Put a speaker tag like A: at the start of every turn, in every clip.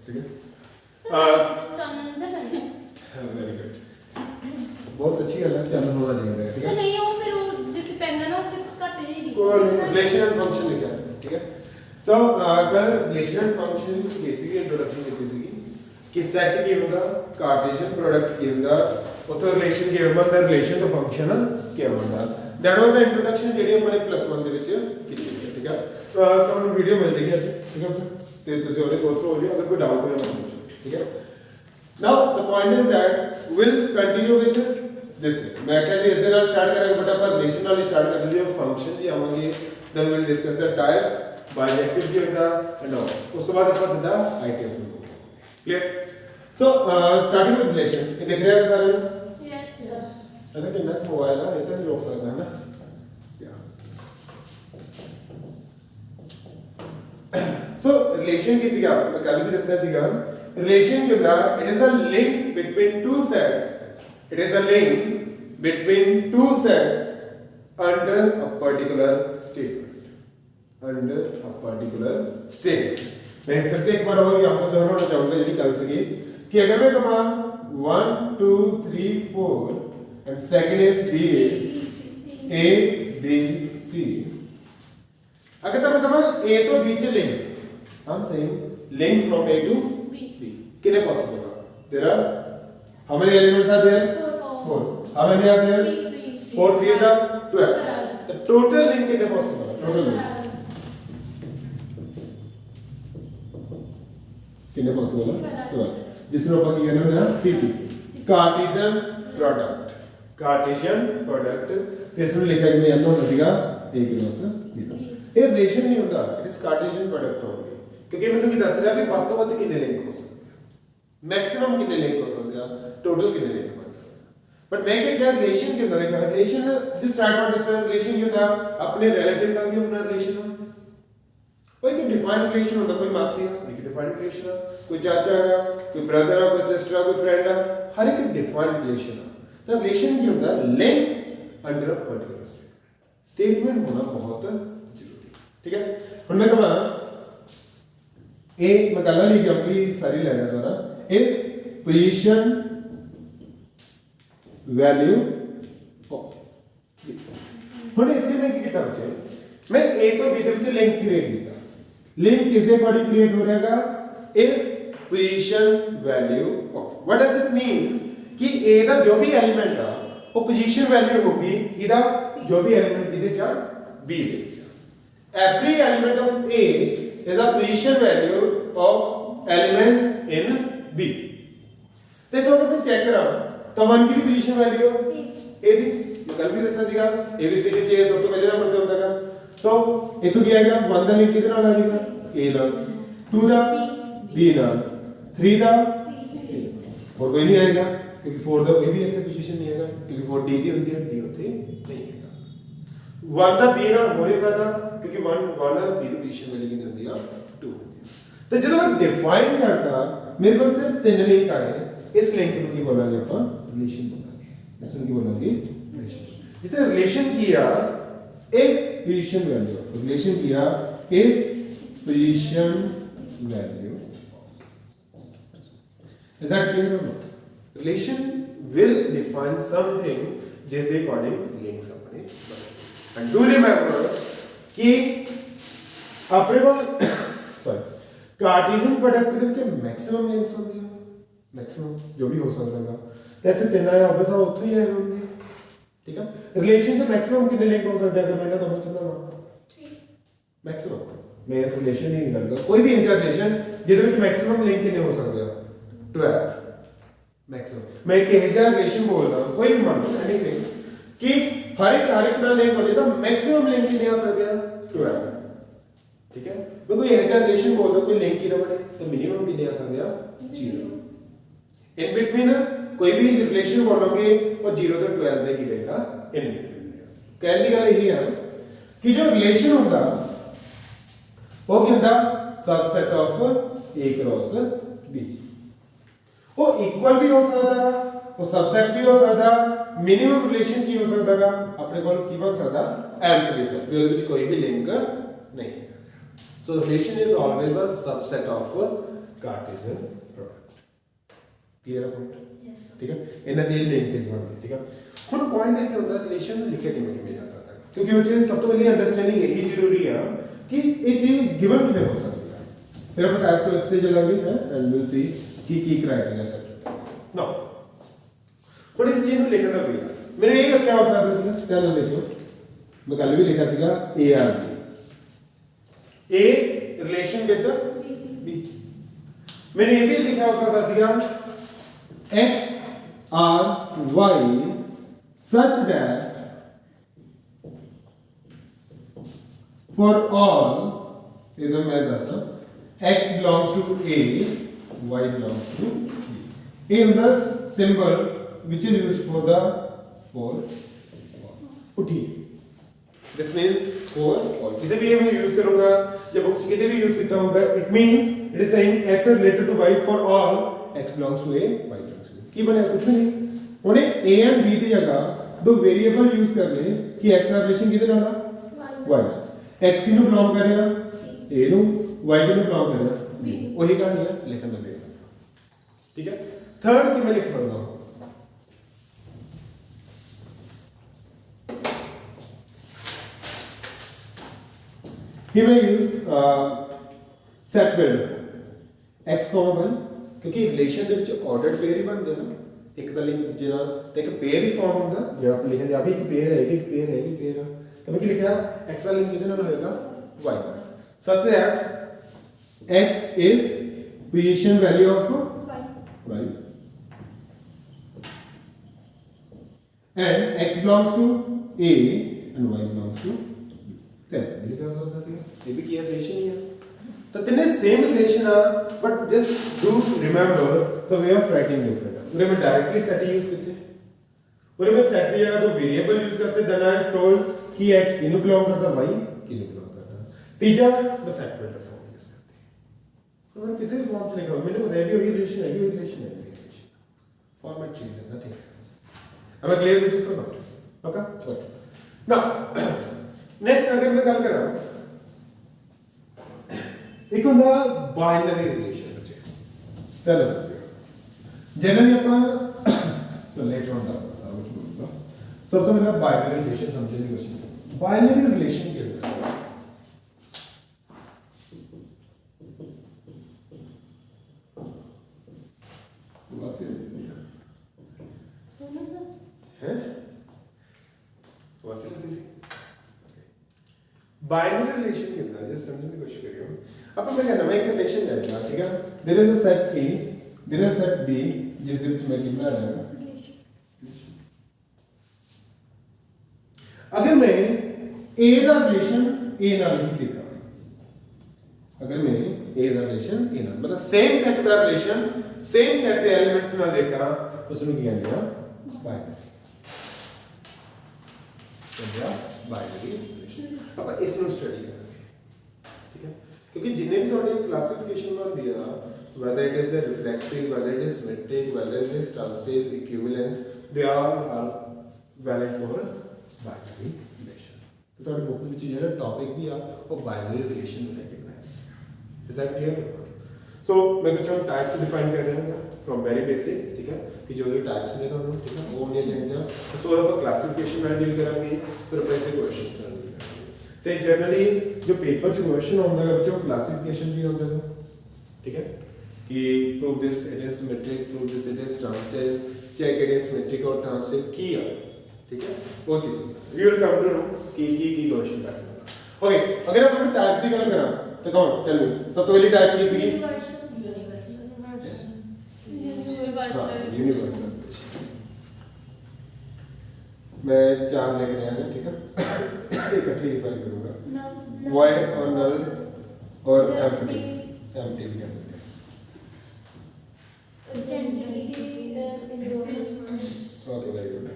A: ठीक है very good बहुत अच्छी गल है चानन होना चाहिए ठीक है
B: नहीं वो फिर वो जित पेंदा ना वो घट जी
A: रिलेशन एंड फंक्शन लिखा है ठीक है सो कल रिलेशन एंड फंक्शन की बेसिक इंट्रोडक्शन दी थी कि सेट की होता कार्टेशियन प्रोडक्ट की होता उतो रिलेशन के होता रिलेशन तो फंक्शन क्या होता that was the introduction JD अपने +1 ਦੇ ਵਿੱਚ ਕੀਤੀ ਹੈ ਠੀਕ ਹੈ ਤੁਹਾਨੂੰ ਵੀਡੀਓ ਮਿਲ ਜਾਏਗੀ ਅੱਜ ਠੀਕ ਹੈ ਤੇ ਤੁਸੀਂ ਉਹਦੇ ਗੋ ਥਰੂ ਹੋ ਜਾਓ ਅਗਰ ਕੋਈ ਡਾਊਟ ਹੋਵੇ ਤਾਂ ਪੁੱਛੋ ਠੀਕ ਹੈ now the point is that will continue with this मैं कैसे इस दिन स्टार्ट करेंगे बट अपन रिलेशन वाली स्टार्ट कर दीजिए फंक्शन जी आवांगे then will discuss the types bijective जी होता एंड ऑल उस तो बाद अपन सीधा आईटीएफ में clear so starting with relation ये देख रहे हैं सारे लोग
B: यस सर
A: ऐसा कि नेट मोबाइल है इतना नहीं रोक सकता है ना सो रिलेशन की सीगा मैं कल भी दसया सीगा रिलेशन के अंदर it is a link between two sets it is a link between two sets under a particular statement under a particular statement मैं फिर से एक बार और आपको दोहराना चाहूंगा यदि कर सके कि अगर मैं कहूं 1 2 3 4 and second is B is A B C अगर मैं कहूं A तो B से link I'm saying link from A to B. कितने possible are? There are how many elements are there? 4. How many are there? 4 3 are 12. The total link कितने possible are? Total link कितने possible are? 12. जिसमें अपन की कहने हैं CP Cartesian product. Cartesian product. इसमें लिखा है कि यह तो होगा A क्रॉस B. ये रिलेशन नहीं होता. It is Cartesian product only. क्योंकि मैंने भी दस रहा कि बात तो बात कितने लिंक हो सकते हैं मैक्सिमम कितने लिंक हो सकते हैं टोटल कितने लिंक बन सकते हैं बट मैं क्या रिलेशन के अंदर देखा relation just try to understand relation क्या होता अपने रिलेटिव का भी अपना रिलेशन हो कोई डिफाइंड रिलेशन होता कोई मासी है एक डिफाइंड रिलेशन है कोई चाचा है कोई ब्रदर है कोई सिस्टर है कोई फ्रेंड है हर एक डिफाइंड रिलेशन है तो रिलेशन क्या होता link under a particular statement होना बहुत जरूरी ठीक है अब मैं कहूंगा A मैं कल लिखी अपनी सारी ले रहा था is position value ਹੁਣ ਇੱਥੇ ਮੈਂ ਕੀ ਕੀਤਾ ਬੱਚੇ ਮੈਂ A ਤੋਂ B ਦੇ ਵਿੱਚ ਲਿੰਕ ਕ੍ਰੀਏਟ ਕੀਤਾ ਲਿੰਕ ਕਿਸ ਦੇ ਅਕੋਰਡਿੰਗ ਕ੍ਰੀਏਟ ਹੋ ਰਿਹਾਗਾ is position value of what does it mean ਕਿ A ਦਾ ਜੋ ਵੀ ਐਲੀਮੈਂਟ ਆ ਉਹ ਪੋਜੀਸ਼ਨ ਵੈਲਿਊ ਹੋਗੀ ਇਹਦਾ ਜੋ ਵੀ ਐਲੀਮੈਂਟ ਇਹਦੇ ਚ B ਦੇ ਵਿੱਚ every element of A is a position value of elements in B. ਤੇ ਜੋ ਆਪਾਂ ਚੈੱਕ ਕਰਾਂ ਤਾਂ 1 ਦੀ ਪੋਜੀਸ਼ਨ ਵੈਲਿਊ ਇਹਦੀ ਮੈਂ ਕੱਲ ਵੀ ਦੱਸਿਆ ਸੀਗਾ ABCD ਚ ਸਭ ਤੋਂ ਪਹਿਲੇ ਨੰਬਰ ਤੇ ਹੁੰਦਾਗਾ ਸੋ ਇਥੋਂ ਕੀ ਆਏਗਾ 1 ਦਾ ਲਿੰਕ ਕਿਹਦੇ ਨਾਲ ਆ ਜਾਏਗਾ A ਨਾਲ 2 ਦਾ B ਨਾਲ 3 ਦਾ C ਹੋਰ ਕੋਈ ਨਹੀਂ ਆਏਗਾ ਕਿਉਂਕਿ 4 ਦਾ ਕੋਈ ਵੀ ਇੱਥੇ ਪੋਜੀਸ਼ਨ ਨਹੀਂ ਹੈਗਾ ਕਿਉਂਕਿ 4 D ਦੀ ਹੁੰਦੀ ਹੈ D ਉੱਥੇ ਨਹੀਂ ਹੈਗਾ 1 ਦਾ B ਨਾਲ ਹੋ ਨਹੀਂ ਸਕਦਾ क्योंकि 1 B ਦੀ ਪੋਜੀਸ਼ਨ ਵੈਲਿਊ ਕਿੰਨੀ ਹੁੰਦੀ ਆ 2 तो जब मैं डिफाइन करता मेरे पास सिर्फ 3 लिंक आए इस लिंक को की बोलेंगे अपन रिलेशन बोलेंगे इसको की बोलेंगे रिलेशन जिसने रिलेशन किया इस पोजीशन वैल्यू रिलेशन किया इस position value is that clear और not relation will define something जिस दे अकॉर्डिंग लिंक्स अपने एंड डू रिमेंबर कि अपने को सॉरी कार्टेशियन प्रोडक्ट ਦੇ ਵਿੱਚ ਮੈਕਸਿਮਮ ਲਿੰਕਸ ਹੁੰਦੇ ਆ ਮੈਕਸਿਮਮ ਜੋ ਵੀ ਹੋ ਸਕਦਾ ਹੈ ਤੇ ਇੱਥੇ ਤਿੰਨ ਆਇਆ ਆਬਵੀਅਸ ਆ ਉੱਥੇ ਹੀ ਆਏ ਹੋਣਗੇ ਠੀਕ ਆ ਰਿਲੇਸ਼ਨ ਤੇ ਮੈਕਸਿਮਮ ਕਿੰਨੇ ਲਿੰਕ ਹੋ ਸਕਦੇ ਆ ਅਗਰ ਮੈਂ ਇਹਨਾਂ ਤੋਂ ਪੁੱਛਣਾ ਵਾ ਮੈਕਸਿਮਮ ਮੈਂ ਇਸ ਰਿਲੇਸ਼ਨ ਦੀ ਗੱਲ ਕਰ ਕੋਈ ਵੀ ਰਿਲੇਸ਼ਨ ਜਿਹਦੇ ਵਿੱਚ ਮੈਕਸਿਮਮ ਲਿੰਕ ਕਿੰਨੇ ਹੋ ਸਕਦੇ ਆ 12 ਮੈਕਸਿਮਮ ਮੈਂ ਇੱਕ ਇਹੋ ਰਿਲੇਸ਼ਨ ਬੋਲਦਾ ਕੋਈ ਵੀ ਮੰਨ ਲਓ ਐਨੀਥਿੰਗ ਕਿ ਹਰ ਇੱਕ ਨਾਲ ਲਿੰਕ ਹੋ ਜਾਏ ਤਾਂ ਮੈਕਸਿਮਮ ਲਿੰਕ ਕਿੰਨੇ ਆ ਸਕਦੇ ਆ 12 ठीक है मैं कोई ऐसा रिलेशन बोल रहा कोई लिंक की ना बने तो मिनिमम भी नहीं आ सकते आप 0 इन बिटवीन कोई भी रिलेशन बोलोगे और 0 तो 12 दे की रहेगा इन बिटवीन कहने की गल यही है कि जो रिलेशन होता वो क्या होता subset of A cross B वो इक्वल भी हो सकता वो सबसेट भी हो सकता मिनिमम रिलेशन की हो सकता अपने को की बन सकता एम्प्टी सेट भी उसमें कोई भी लिंक नहीं So relation is always a subset of Cartesian product clear है पॉइंट
B: यस सर
A: ठीक है इन्ना से लिंकेज बनती ठीक है ਹੁਣ पॉइंट ਇਹ ਹੁੰਦਾ ਰਿਲੇਸ਼ਨ ਲਿਖਿਆ ਕਿਵੇਂ ਜਾ ਸਕਦਾ ਹੈ ਕਿਉਂਕਿ ਬੱਚੇ ਸਭ ਤੋਂ ਪਹਿਲੀ ਅੰਡਰਸਟੈਂਡਿੰਗ ਇਹੀ ਜ਼ਰੂਰੀ ਆ ਕਿ ਇਹ ਚੀਜ਼ ਗਿਵਨ ਕਿਵੇਂ ਹੋ ਸਕਦੀ ਹੈ ਫਿਰ ਆਪਾਂ ਟਾਈਪ ਟੂ ਐਫ ਸੇ ਚਲਾਂਗੇ ਹੈ ਐਂਡ ਵਿਲ ਸੀ ਕੀ ਕ੍ਰਾਈਟੇਰੀਆ ਸੈਟ ਨਾਓ ਹੁਣ ਇਸ ਚੀਜ਼ ਨੂੰ ਲਿਖਣ ਦਾ ਕੋਈ ਮੇਰੇ ਇਹ ਕੀ ਹੋ ਸਕਦਾ ਸੀ ਧਿਆਨ ਨਾਲ ਦੇਖਿਓ ਮੈਂ ਕੱਲ ਵੀ ਲਿਖਿਆ ਸੀਗਾ A R B a relation with B मैंने ये भी लिखा हो सकता सीगा x r y such that for all इधर मैं दसता x belongs to a y belongs to b a ਹੁੰਦਾ symbol which is used for the for उठी this means for all किधर भी ये मैं यूज करूंगा जब बुक्स किधर भी यूज करता हूं it means it is saying x is related to y for all x belongs to a y belongs to b ਕੀ ਬਣਿਆ ਕੁਝ ਵੀ ਨਹੀਂ ਉਹਨੇ a and b ਦੀ ਜਗ੍ਹਾ ਦੋ ਵੇਰੀਏਬਲ ਯੂਜ਼ ਕਰ ਲਏ ਕਿ x ਦਾ ਰਿਲੇਸ਼ਨ ਕਿਹਦੇ ਨਾਲ ਆ y ਨਾਲ x ਕਿਹਨੂੰ ਬਿਲੋਂਗ ਕਰ ਰਿਹਾ a ਨੂੰ y ਕਿਹਨੂੰ ਬਿਲੋਂਗ ਕਰ ਰਿਹਾ b ਉਹੀ ਕਹਾਣੀ ਹੈ ਲਿਖਣ ਦਾ ਵੇਗਾ ਠੀਕ ਹੈ ਥਰਡ ਕਿਵੇਂ ਲਿਖ ਸਕਦਾ ਹਾਂ He may use set build x comma 1 ਕਿਉਂਕਿ ਰਿਲੇਸ਼ਨ ਦੇ ਵਿੱਚ ਆਰਡਰਡ ਪੇਅਰ ਹੀ ਬਣਦੇ ਨਾ ਇੱਕ ਦਾ ਲਿੰਕ ਦੂਜੇ ਨਾਲ ਤੇ ਇੱਕ ਪੇਅਰ ਹੀ ਫਾਰਮ ਹੁੰਦਾ ਜੇ ਆਪ ਲਿਖਿਆ ਜਾਵੇ ਇੱਕ ਪੇਅਰ ਹੈ ਇੱਕ ਪੇਅਰ ਹੈ ਇੱਕ ਪੇਅਰ ਤਾਂ ਮੈਂ ਕੀ ਲਿਖਿਆ x ਦਾ ਲਿੰਕ ਕਿਹਦੇ ਨਾਲ ਹੋਏਗਾ y ਨਾਲ such that x is position value of y and x belongs to a and y belongs to b then लिखा हो सकता है ये भी क्या रिलेशन ही है तो तिने सेम रिलेशन आ but just do remember the way of writing different पूरे में डायरेक्टली सेट यूज करते हैं पूरे में सेट की जगह तो वेरिएबल यूज करते देन आई टोल्ड कि x किनु बिलोंग करता y किनु बिलोंग करता तीसरा मैं सेट बिल्डर फॉर्म यूज करते हैं मैंने किसी भी फॉर्म से लिखा मैंने बताया भी वही रिलेशन है भी वही रिलेशन है फॉर्मेट चेंज है nothing else am I clear with this or not okay good now next अगर मैं गल करा एक ਹੁੰਦਾ ਬਾਈਨਰੀ ਰਿਲੇਸ਼ਨ ਵਿੱਚ ਚੱਲ ਸਕਦੇ ਜਨਰਲੀ ਆਪਾਂ ਚਲੋ ਲੇਟਰ ਹੁੰਦਾ ਸਾਰਾ ਕੁਝ ਬੋਲੂਗਾ ਸਭ ਤੋਂ ਪਹਿਲਾਂ ਬਾਈਨਰੀ ਰਿਲੇਸ਼ਨ ਸਮਝਣ ਦੀ ਕੋਸ਼ਿਸ਼ ਬਾਈਨਰੀ ਰਿਲੇਸ਼ਨ ਕੀ ਹੁੰਦਾ ਹੈ ਵਾਸੇ ਹੈ ਵਾਸੇ ਤੁਸੀਂ बाइनरी रिलेशन के अंदर जस्ट समझने की कोशिश करियो अब मैं कहना मैं एक रिलेशन लेता ठीक है there is a set A there is set B जिस दे विच मैं गिवना रहा अगर मैं A दा रिलेशन A नाल ही देखा अगर मैं A दा रिलेशन A नाल मतलब सेम सेट दा रिलेशन सेम सेट दे एलिमेंट्स नाल देखा उसनु की कहंदे आ बाइनरी समझा बाइनरी रिलेशन ਆਪਾਂ ਇਸ ਨੂੰ ਸਟੱਡੀ ਕਰਾਂਗੇ ਠੀਕ ਹੈ ਕਿਉਂਕਿ ਜਿੰਨੇ ਵੀ ਤੁਹਾਡੇ ਕਲਾਸੀਫਿਕੇਸ਼ਨ ਬਣਦੀ ਆ whether it is a reflexive whether it is symmetric whether it is transitive equivalence they all are valid for binary relation ਤੇ ਤੁਹਾਡੇ ਬੁੱਕ ਵਿੱਚ ਜਿਹੜਾ ਟੌਪਿਕ ਵੀ ਆ ਉਹ ਬਾਈਨਰੀ ਰਿਲੇਸ਼ਨ ਨੂੰ ਲੈ ਕੇ ਬਣਾਇਆ is that clear so मैं कुछ हम टाइप्स डिफाइन कर रहे हैं फ्रॉम वेरी बेसिक ठीक है कि जो टाइप्स ने ਤੁਹਾਨੂੰ ठीक है वो होने चाहिए ਉਸ ਤੋਂ ਬਾਅਦ ਆਪਾਂ ਕਲਾਸੀਫਿਕੇਸ਼ਨ ਨਾਲ ਡੀਲ ਕਰਾਂਗੇ ਫਿਰ ਆਪਾਂ ਇਸ ਦੇ ਕੁਐਸਚਨਸ ਨਾਲ ਤੇ ਜਨਰਲੀ ਜੋ ਪੇਪਰ ਚ ਕੁਐਸਚਨ ਆਉਂਦਾ ਹੈ ਬੱਚੋ ਕਲਾਸੀਫਿਕੇਸ਼ਨ ਵੀ ਆਉਂਦਾ ਹੈ ਠੀਕ ਹੈ ਕਿ prove this it is symmetric prove this it is transitive check it is symmetric और ट्रांसिटिव ਕੀ ਆ ਠੀਕ ਹੈ ਉਹ ਚੀਜ਼ you will come to know ਕੀ ਕੁਐਸਚਨ ਕਰਨਾ ਓਕੇ ਅਗਰ ਆਪਾਂ ਟਾਈਪਸ ਦੀ ਗੱਲ ਕਰਾਂ ਤਾਂ ਕੌਣ ਟੈਲ ਮੀ ਸਭ ਤੋਂ ਪਹਿਲੀ ਟਾਈਪ ਕੀ ਸੀਗੀ यूनिवर्सल मैं चार लिख रहा हूँ ठीक है इकट्ठे डिफाइन करूंगा void और null और empty भी कर देंगे ओके वेरी गुड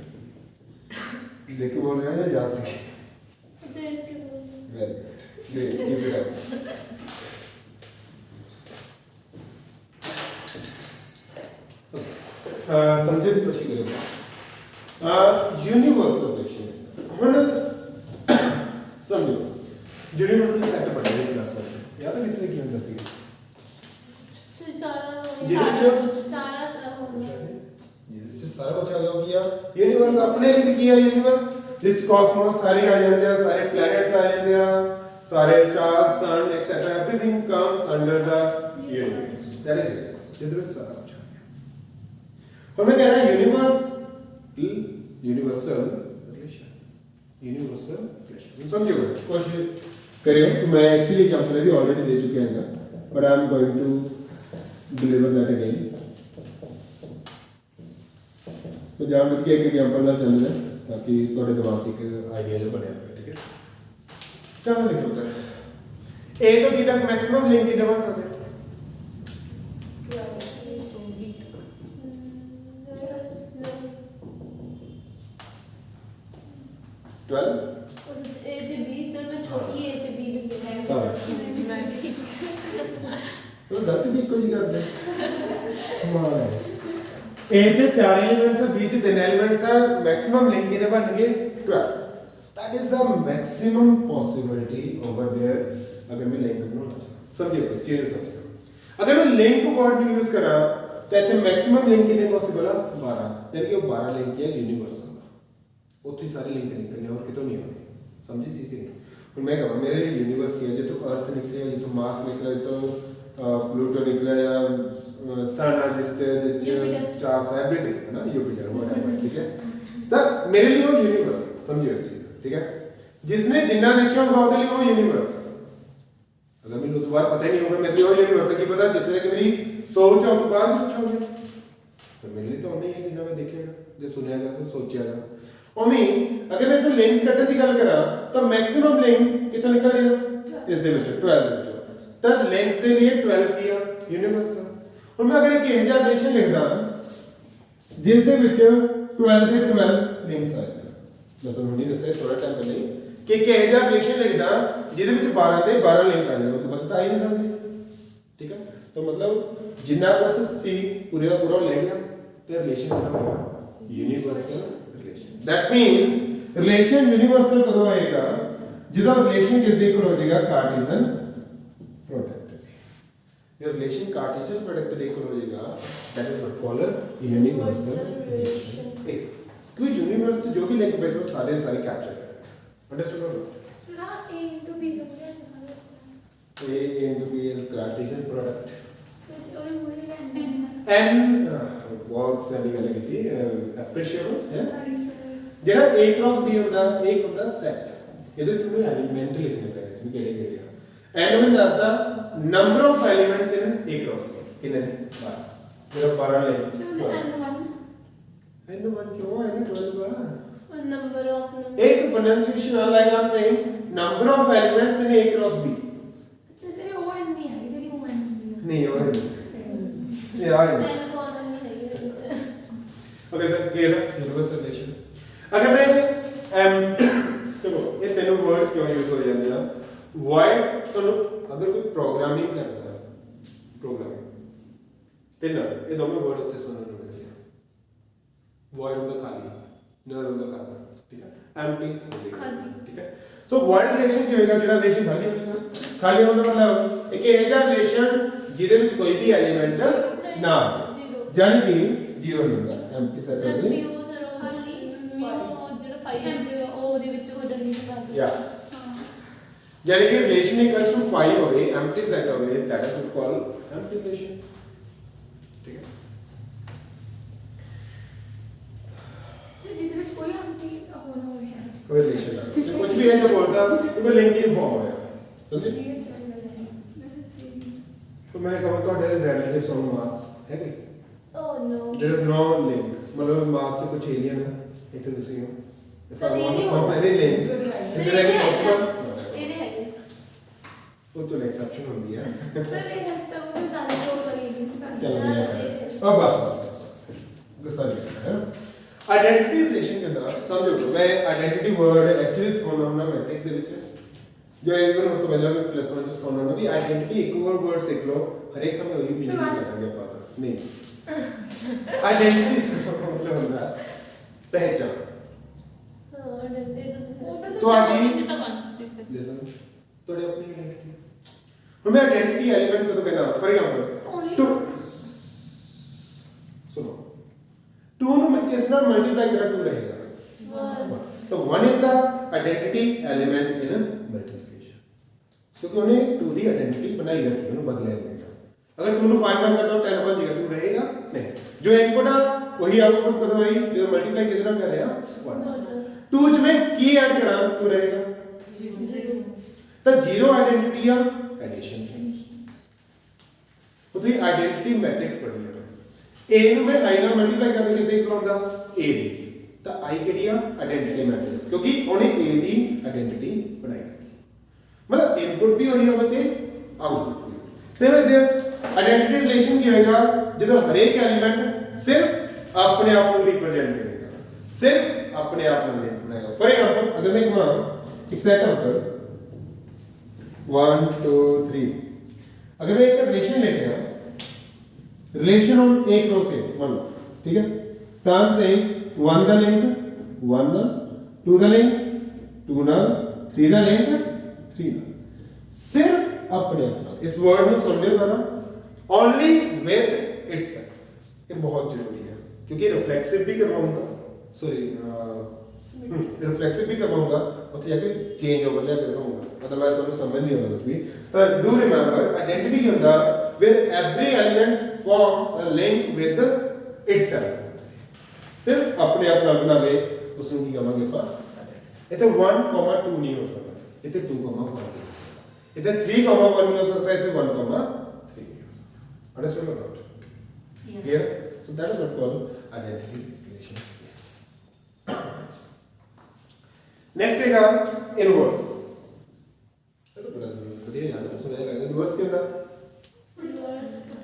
A: देख के बोल रहे हैं या याद सीखे very good keep it up समझने की कोशिश करेंगे यूनिवर्सल रिलेशन ਹੁਣ समझो यूनिवर्सल सेट पढ़ा है क्लास में याद है किसने किया ਹੁੰਦਾ ਸੀ ਜਿਹਦੇ
B: ਸਾਰਾ
A: ਵਿੱਚ
B: ਕੁਝ ਸਾਰਾ ਹੋਣਾ
A: ਜਿਹਦੇ ਵਿੱਚ ਸਾਰਾ ਕੁਝ ਆ ਗਿਆ ਉਹ ਕੀ ਆ ਯੂਨੀਵਰਸ ਆਪਣੇ ਲਈ ਕੀ ਆ ਯੂਨੀਵਰਸ ਜਿਸ ਕਾਸਮੋਸ ਸਾਰੇ ਆ ਜਾਂਦੇ ਆ ਸਾਰੇ ਪਲੈਨਟਸ ਆ ਜਾਂਦੇ ਆ ਸਾਰੇ stars sun etcetera everything comes under the universe that is universe ਜਿਹਦੇ ਵਿੱਚ ਸਾਰਾ ਕੁਝ ਆ ਗਿਆ ਹੁਣ ਮੈਂ ਕਹਿ ਰਿਹਾ ਯੂਨੀਵਰਸ यूनिवर्सल रिलेशन समझो कोशिश करियो मैं एक्चुअली एग्जांपल भी ऑलरेडी दे चुके हैं but I am going to deliver that again तो जान बच के एक एग्जांपल ना चल रहा ताकि थोड़े दिमाग से एक आइडिया जो बने ठीक है चलो देखो उधर ए तो की तक मैक्सिमम लिंक कितने बन सकते हैं 12
B: ਇਹਦੇ 20 ਸਰ ਮੈਂ ਛੋਟੀ ਏਜ 'ਚ 20 ਦੀ ਹੈ
A: तो गलत भी इको जी करते कमाल है ए च चार एलिमेंट्स है बी च तीन एलिमेंट्स है मैक्सिमम लिंक कितने बन गए 12 that is a maximum possibility over there अगर मैं लिंक बनाना समझिए इस चीज को अगर मैं लिंक वर्ड यूज करा तो इथे मैक्सिमम लिंक कितने पॉसिबल है 12 यानी कि वो 12 लिंक है यूनिवर्सल उतनी सारे लिंक निकलने और कितों नहीं होने समझी चीज की नहीं और मैं कहूँ मेरे लिए यूनिवर्स की है जो तो अर्थ निकले जो तो मार्स निकले तो प्लूटो निकला या सन जिस स्टार्स एवरीथिंग है ना जुपिटर व्हाटएवर ठीक है तो मेरे लिए वो यूनिवर्स समझिए इस चीज ठीक है जिसने जिन्ना देखा होगा उसके लिए वो यूनिवर्स अगर मेरे को दोबारा पता ही नहीं होगा मेरे लिए वो यूनिवर्स की पता जितने कि मेरी सोच है उसके बाद कुछ हो गया तो मेरे लिए तो नहीं है जिन्ना मैं देखेगा जो सुनेगा से सोचेगा ओमी अगर मैं तो लिंक्स कटन की गल करा तो मैक्सिमम लिंक कितना निकलेगा इस दे विच 12 विच तो लिंक्स के लिए 12 किया यूनिवर्स और मैं अगर एक हजार रिलेशन लिखदा जिस दे विच 12 के 12 लिंक्स आ जाए मैं समझ नहीं दसे थोड़ा टाइम पहले कि एक हजार रिलेशन लिखदा जिस दे विच 12 के 12 लिंक आ जाए तो बता ही नहीं सकते ठीक है तो मतलब जिन्ना बस सी पूरे का पूरा ले गया तो रिलेशन कितना होगा universal relation that means relation universal कदों आएगा ਜਦੋਂ रिलेशन किस दे इक्वल हो जाएगा Cartesian product your relation cartesian product ਦੇ ਇਕੁਅਲ ਹੋ ਜਾਏਗਾ that is what called a universal relation is क्योंकि यूनिवर्स जो भी लिंक बेस सारे कैप्चर कर understood
B: sir a into b का क्या सिखा
A: a into b is cartesian product
B: sir और मुझे
A: n बहुत सारी ਗੱਲ ਕੀਤੀ appreciable ਹੈ ਜਿਹੜਾ a cross b ਹੁੰਦਾ ਇੱਕ ਹੁੰਦਾ ਸੈਟ ਇਹਦੇ ਵਿੱਚ ਮੈਨੂੰ ਐਲੀਮੈਂਟ ਲਿਖਣੇ ਪੈਣੇ ਸੀ ਕਿਹੜੇ ਕਿਹੜੇ ਆ n ਮੈਂ ਦੱਸਦਾ number of elements in a cross b कितने हैं 12 मेरा 12 लिंक्स n1 क्यों n 12 का
B: नंबर ऑफ
A: एक pronunciation like I am saying number of elements in a cross b
B: अच्छा सर वो n नहीं है जेडी वो n
A: नहीं वो नहीं ये आ गया
B: n कौन नहीं है
A: ओके सर क्लियर है यूनिवर्सल रिलेशन अगर मैं चलो ये तीनों वर्ड क्यों यूज हो जाते हैं void तो अगर कोई प्रोग्रामिंग करता है प्रोग्रामिंग तीन ये दोनों वर्ड होते हैं सुनने को मिलते हैं void होता खाली null होता खाली ठीक है empty
B: खाली
A: ठीक है सो void रिलेशन ਕੀ ਹੋਏਗਾ ਜਿਹੜਾ ਰਿਲੇਸ਼ਨ ਖਾਲੀ ਹੋਏਗਾ ਖਾਲੀ ਹੋਣ ਦਾ ਮਤਲਬ ਇੱਕ ਇਹ ਜਿਹਾ ਰਿਲੇਸ਼ਨ ਜਿਹਦੇ ਵਿੱਚ ਕੋਈ ਵੀ ਐਲੀਮੈਂਟ ਨਾ ਜਾਨੀ ਕਿ ਜ਼ੀਰੋ ਨਹੀਂ ਹੁੰਦਾ empty set ਹੋ ਗਈ
B: ਉਹ ਸਰ ਖਾਲੀ ਜਿਹੜਾ ਫਾਈਲ ਉਹ ਉਹਦੇ ਵਿੱਚ ਹੋ ਜਾਂਦੀ ਹੈ
A: या यानी कि रिलेशन इक्वल्स टू पाई हो गई एम्प्टी सेट हो गई that is call empty relation ठीक है
B: सर जिसमें ਵਿੱਚ ਕੋਈ एम्प्टी होना हो है
A: कोई रिलेशन नहीं जो कुछ भी है जो बोलता है वो लिंक इन फॉर्म है समझे तो मैं कहूं तो रिलेटिव्स ऑन मास है कि
B: oh no
A: there is no link मतलब मास तो कुछ एलियन है इतने दूसरी हो
B: सर ये नहीं
A: form any links is it possible वो तो एक्सेप्शन होती है
B: सर ये हफ्ता वो तो ज्यादा जोर करेगी
A: चलो अब बस गुस्सा नहीं है आइडेंटिटी रिलेशन के अंदर समझो मैं आइडेंटिटी वर्ड एक्चुअली सिखाना हूं मैट्रिक्स ਦੇ ਵਿੱਚ जो इवन ਉਸ ਤੋਂ ਪਹਿਲਾਂ ਮੈਂ ਪਲੱਸ 1 ਚ ਸਿਖਾਉਣਾ ਹੁੰਦਾ ਵੀ ਆइडेंटिटी ਇੱਕ वर्ड सीख लो हर एक समय वही मीनिंग करेंगे पता नहीं आइडेंटिटी मतलब ਹੁੰਦਾ पहचान
B: हां आइडेंटिटी
A: तो आइडेंटिटी
B: ਵਿੱਚ ਤਾਂ ਪੰਜ
A: लिसन थोड़ी अपनी आइडेंटिटी हमें आइडेंटिटी एलिमेंट को तो कहना फॉर एग्जांपल टू साथ मल्टीप्लाई करा 2 रहेगा। तो 1 is the identity element in multiplication, क्योंकि उन्हें 2 दी आइडेंटिटी बनाई रखी है, उन्हें बदले नहीं। अगर 2 ਨੂੰ 5 ਨਾਲ करता हूं 10 बन जाएगा, 2 रहेगा नहीं। जो इनपुट है वही आउटपुट कदों आई, जो मल्टीप्लाई किदे नाल कर रहे हैं 1। 2 च में की ऐड करा 2 रहेगा
B: 0।
A: तो 0 आइडेंटिटी या एडिशन तो तुम आइडेंटिटी मैट्रिक्स पढ़ी है। ए ਨੂੰ मैं i ਨਾਲ मल्टीप्लाई करके किस दे इक्वल a दी, तो i ਕਿਹੜੀ ਆ आइडेंटिटी मैट्रिक्स, क्योंकि ਉਹਨੇ a ਦੀ आइडेंटिटी बनाई रखी, मतलब इनपुट भी वही होगा ते आउटपुट भी। सेम एज आइडेंटिटी रिलेशन की होएगा ਜਦੋਂ हरेक एलिमेंट सिर्फ अपने आप को रिप्रेजेंट करेगा, सिर्फ अपने आप में लिंक बनाएगा। फॉर एग्जांपल अगर मैं कहूं एक सेट होकर 1 2 3, अगर मैं एक रिलेशन लेके आऊं, रिलेशन ऑन एक रो से मान लो, ठीक है, तो I am saying 1 the link 1 null, 2 the link 2 null, 3 the link 3 null, सिर्फ अपने आप। इस वर्ड में सुन लियो जरा, ओनली विद इटसेल्फ, ये बहुत जरूरी है, क्योंकि रिफ्लेक्सिव भी करवाऊंगा, सॉरी रिफ्लेक्सिव भी करवाऊंगा, उसे जाके चेंज ओवर लेके दिखाऊंगा, अदरवाइज तुम्हें समझ नहीं होगा कुछ भी। पर डू रिमेंबर आइडेंटिटी होता where every element forms a link with itself, सिर्फ अपने आप नाल बनावे उसਨੂੰ ਕੀ ਕਹਾਂਗੇ ਆਪਾਂ, इथे 1 2 नहीं हो सकता, इथे 2 1 हो सकता, इथे 3 1 नहीं हो सकता, इथे 1 3 नहीं हो सकता। अंडरस्टूड और not? Clear? So that is what called identity relation. Next है इनवर्स। ये तो बड़ा बढ़िया यार, सुना है इनवर्स के अंदर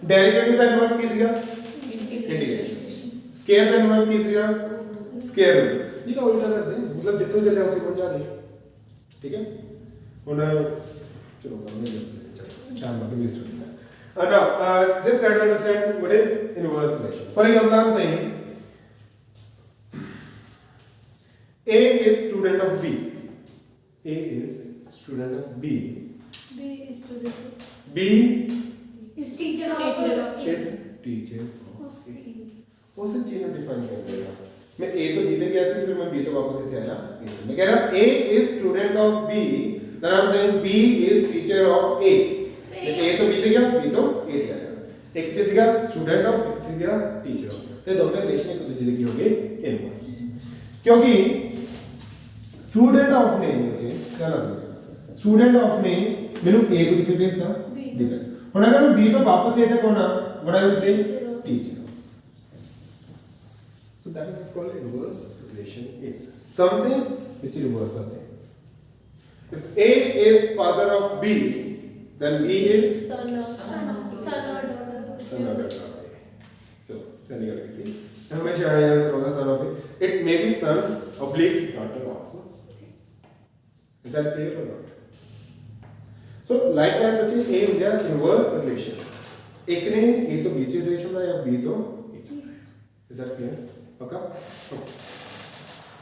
A: डेरिवेटिव का इनवर्स की सीगा इंटीग्रेशन, स्क्वायर का इनवर्स की सीगा स्क्वायर रूट। ये का उल्टा कर दे, मतलब जितने चले उतने पहुंच जा दे, ठीक है। ਹੁਣ चलो काम नहीं करते, टाइम बहुत वेस्ट हो रहा है। now just try to understand what is inverse relation. For example I'm saying A is student of B, A is student of B,
B: B is student,
A: B
B: is teacher of A,
A: is teacher of A। उस चीज को define कर देगा। मैं A तो B तक गया से, फिर मैं B तो वापस इधर आया, मैं कह रहा A is student of B, then I'm saying B is teacher of A। A तो B तक गया, B तो A तक आया, एक चीज का स्टूडेंट ऑफ, एक चीज का टीचर ऑफ, तो दोनों रिलेशन एक दूसरे की होगी इनवर्स, क्योंकि स्टूडेंट ऑफ ने मुझे क्या ना समझा, स्टूडेंट ऑफ ने मेनू ए तो कितने भेजता B तक, और अगर मैं B तो वापस ए तक होना, what I will say teacher. So that is called inverse relation is something which reverses things. If A is father of B, then B is
B: son or daughter,
A: son of daughter of A. So सही गल की थी, हमेशा answer होगा son of A. It may be son oblique daughter of A. Is that clear or not? So likewise बच्चे A हो गया inverse relation, एक ने A तो B से रिलेशन बनाया, B तो A से। Is that clear? पक्का?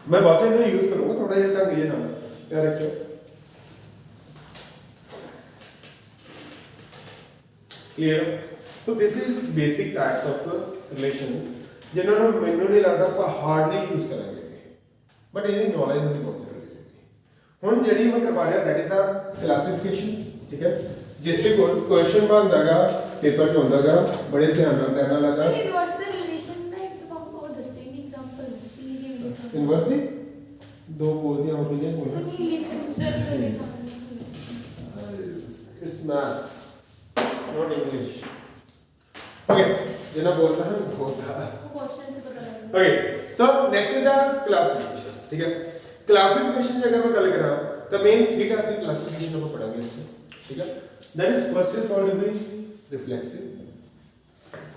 A: मैं बहुत इन्हें यूज करूंगा, थोड़ा ये ढंग ये ना याद रखियो। क्लियर? तो this is basic types of relations जिन्होंने मैंने नहीं लगता आप हार्डली यूज करेंगे, बट इन्हें नॉलेज होनी बहुत जरूरी है। हुन जेडी मैं करवा रहा दैट इज अ क्लासिफिकेशन, ठीक है, जिससे क्वेश्चन बनदागा पेपर च होंदागा, बड़े ध्यान नाल करना लगा। इनवर्स दी दो बोल दिया और मुझे बोलना, it's math not English. Okay, जिना बोलता है बोलता है। Okay, so next is the classification, ठीक है। क्लासिफिकेशन की अगर मैं गल करा तो मेन 3 टाइप की क्लासिफिकेशन हम पढ़ांगे इसमें, ठीक है। That is first is called be reflexive,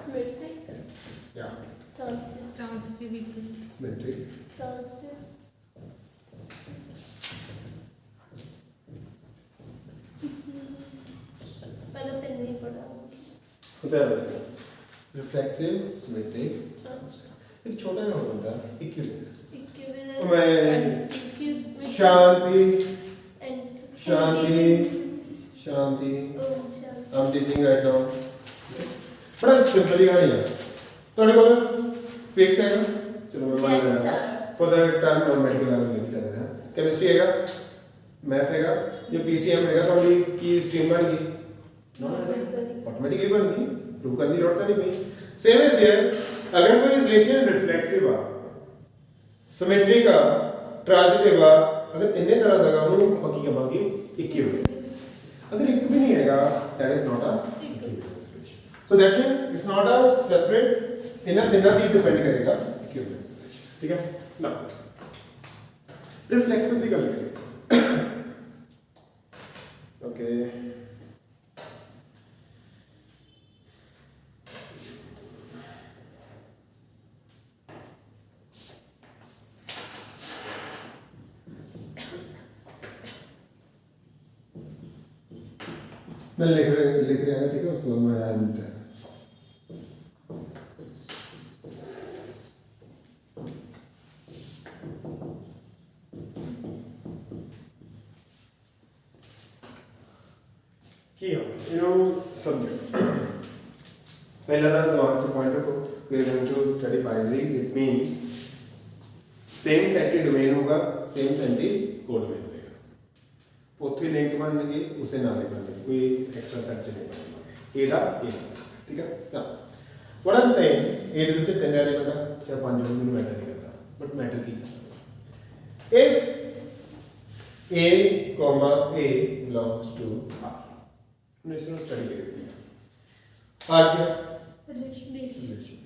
A: symmetric, या ट्रांजिटिव, सिमेट्रिक,
B: पहले 3 नहीं पढ़ा
A: होता है रिफ्लेक्सिव, सिमेट्रिक, एक छोटा है होता है इक्विवेलेंस। मैं शांति शांति शांति I am teaching right now, बड़ा सिंपल कहानी है। थोड़े को फिक्स है चलो मैं मान
B: Yes,
A: लेना
B: sir.
A: For the term non medical वाला लेके चल रहे हैं केमिस्ट्री हैगा मैथ हैगा जो पीसीएम हैगा थोड़ी की स्ट्रीम बन गई ऑटोमेटिकली बन गई प्रूव करने की जरूरत नहीं पई सेम इज हियर अगर कोई रिलेशन रिफ्लेक्सिव आ सिमेट्रिक आ ट्रांजिटिव आ अगर इन्ने तरह ਦਾ ਉਹਨੂੰ ਆਪਾਂ ਕੀ ਕਹਾਂਗੇ ਇਕੁਇਵਲੈਂਸ अगर एक भी नहीं हैगा that is not a equivalence relation so that is not a separate ਇਹਨਾਂ ਤਿੰਨਾਂ ਦੀ ਡਿਪੈਂਡ ਕਰੇਗਾ equivalence relation ਠੀਕ ਹੈ ਨਾ ਰਿਫਲੈਕਸਿਵ ਦੀ ਗੱਲ ਕਰੀਏ ਓਕੇ मैं लिख रहा है ठीक है उसको मैं याद मिलता है किया subject पहला था दिमाग से पॉइंट रखो we are going to study binary it means same सेंटी डोमेन होगा same सेंटी कोडोमेन होगा ਉੱਥੇ ਲਿੰਕ ਬਣਨਗੇ ਉਸੇ ਨਾਲ ਹੀ ਬਣਨਗੇ ਕੋਈ ਐਕਸਟਰਾ ਸਰਚ ਨਹੀਂ ਬਣੇਗਾ ਇਹਦਾ ਇਹ ਠੀਕ ਹੈ ਨਾ what I'm saying ਇਹਦੇ ਵਿੱਚ ਤਿੰਨ ਐਲੀਮੈਂਟ ਆ ਚਾਹੇ ਪੰਜ ਹੋਣ ਮੈਨੂੰ ਮੈਟਰ ਨਹੀਂ ਕਰਦਾ but matter Ki if a comma a belongs to r ਹੁਣ ਇਸ ਨੂੰ ਸਟੱਡੀ ਕਰੀਏ r ਕੀ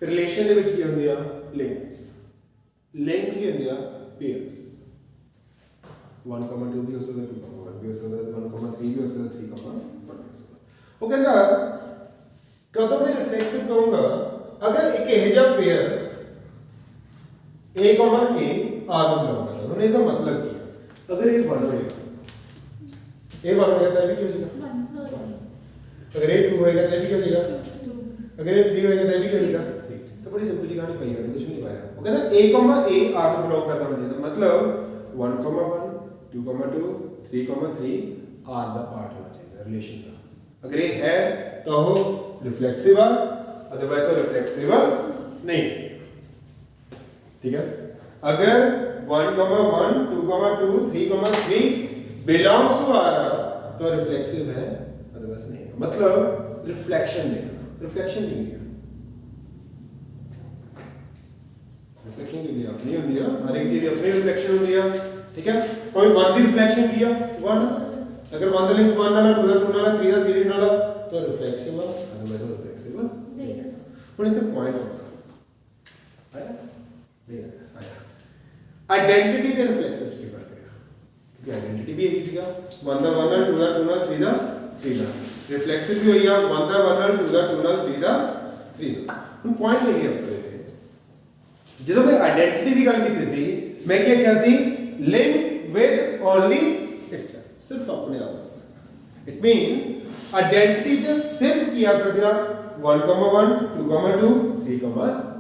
A: ਰਿਲੇਸ਼ਨ ਦੇ ਵਿੱਚ ਕੀ ਹੁੰਦੇ ਆ ਲਿੰਕਸ ਲਿੰਕ ਕੀ ਹੁੰਦੇ ਆ ਪੇਅਰਸ 1, 2 भी हो सकता है 2, 1 भी हो सकता है 1, 3 भी हो सकता है 3, 1 भी हो सकता है वो कहता कदों मैं रिफ्लेक्सिव कहूंगा अगर एक एजा पेयर a, a r में बिलोंग करता है तो इसका मतलब क्या अगर ये 1 होएगा a 1 होएगा तो भी क्या हो जाएगा अगर ये 2 होएगा तो भी क्या हो जाएगा अगर ये 3 होएगा तो भी क्या हो जाएगा 3 तो बड़ी सिंपल सी कहानी पाई है कुछ नहीं पाया वो कहता a, a r में बिलोंग करता है मतलब 1, 1 2, 2, 3, 3 आर दा पार्ट होना चाहिए रिलेशन का अगर ये है तो वो रिफ्लेक्सिव है अदरवाइज वो रिफ्लेक्सिव नहीं ठीक है अगर 1, 1, 2, 2, 3, बिलोंग्स टू आर तो रिफ्लेक्सिव है अदरवाइज नहीं मतलब रिफ्लेक्शन देखना रिफ्लेक्शन नहीं दिया रिफ्लेक्शन की दिया अपनी होती है हर एक चीज अपनी रिफ्लेक्शन होती है ठीक है कोई 1 की रिफ्लेक्शन किया 1 अगर 1 का लिंक 1 वाला 2 का 2 वाला 3 का 3 वाला तो रिफ्लेक्सिव है अदरवाइज रिफ्लेक्सिव नहीं और इधर पॉइंट होगा आया नहीं आया आइडेंटिटी ते रिफ्लेक्सिव की बात करेगा क्योंकि आइडेंटिटी भी यही सीगा 1 का 1 2 का 2 का 3 का 3 का रिफ्लेक्सिव भी होई आ 1 का 1 2 का 2 का 3 का 3 का ਹੁਣ ਪੁਆਇੰਟ ਇਹ ਹੈ ਆਪਣੇ ਜਦੋਂ ਮੈਂ ਆਇਡੈਂਟੀਟੀ ਦੀ ਗੱਲ ਕੀਤੀ ਸੀ ਮੈਂ ਕੀ ਕਿਹਾ ਸੀ link with only itself सिर्फ अपने आप it mean identity just सिर्फ की आ सकता 1, 1, 2, 2, 3, 3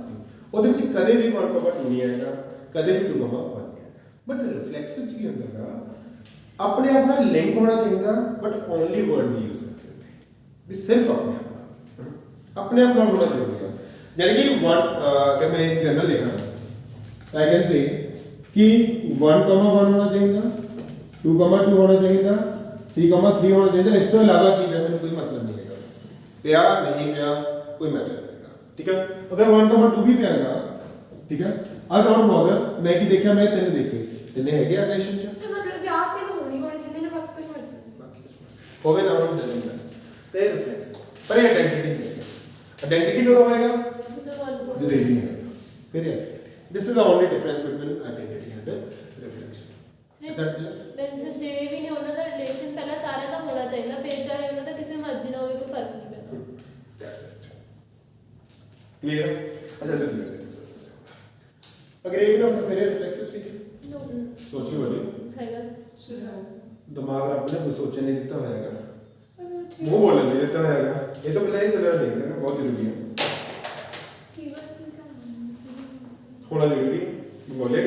A: ਉਹਦੇ ਵਿੱਚ ਕਦੇ ਵੀ 1, 2 ਨਹੀਂ ਆਏਗਾ ਕਦੇ ਵੀ 2, 1 ਨਹੀਂ ਆਏਗਾ ਬਟ ਰਿਫਲੈਕਸਿਵ ਕੀ ਹੁੰਦਾ ਆਪਣੇ ਆਪ ਨਾਲ ਲਿੰਕ ਹੋਣਾ ਚਾਹੀਦਾ ਬਟ ਓਨਲੀ ਵਰਡ ਨਹੀਂ ਯੂਜ਼ ਕਰਦੇ ਵੀ ਸਿਰਫ ਆਪਣੇ ਆਪ ਨਾਲ ਹੋਣਾ ਚਾਹੀਦਾ यानी कि 1 अगर मैं जनरल लिखा आई कैन से कि 1, 1 होना चाहिए 2, 2 होना चाहिए 3, 3 होना चाहिए इस तो अलावा की मैंने कोई मतलब नहीं है पिया नहीं पिया कोई मैटर नहीं है ठीक है अगर 1, 2 भी पियागा ठीक है आई डोंट बॉदर मैं की देखा मैं तीन देखे तीन है क्या रिलेशनशिप
B: से मतलब यार तीन होनी होनी चाहिए ना बाकी कुछ मत
A: बाकी कुछ होवे ना हो डजंट मैटर ते रिफ्लेक्स पर ये आइडेंटिटी नहीं है आइडेंटिटी कब आएगा the reading फिर this is the only difference between identity and reflection is that
B: मैं ਜਿਹੜੇ ਵੀ ਨੇ ਉਹਨਾਂ ਦਾ ਰਿਲੇਸ਼ਨ ਪਹਿਲਾਂ ਸਾਰਿਆਂ ਦਾ ਹੋਣਾ ਚਾਹੀਦਾ ਫਿਰ ਚਾਹੇ ਉਹਨਾਂ ਦਾ ਕਿਸੇ ਮਰਜ਼ੀ ਨਾਲ ਹੋਵੇ ਕੋਈ ਫਰਕ ਨਹੀਂ ਪੈਂਦਾ
A: that's it clear अच्छा तो ठीक है अगर ये ना होता फिर रिफ्लेक्सिव सी सोचिए बोलिए
B: ਹੈਗਾ
A: दिमाग रब ने कुछ सोचने नहीं देता होगा मुंह बोलने नहीं देता होगा ये तो पहले ही चलना देगा बहुत जरूरी है होना जरूरी है बोले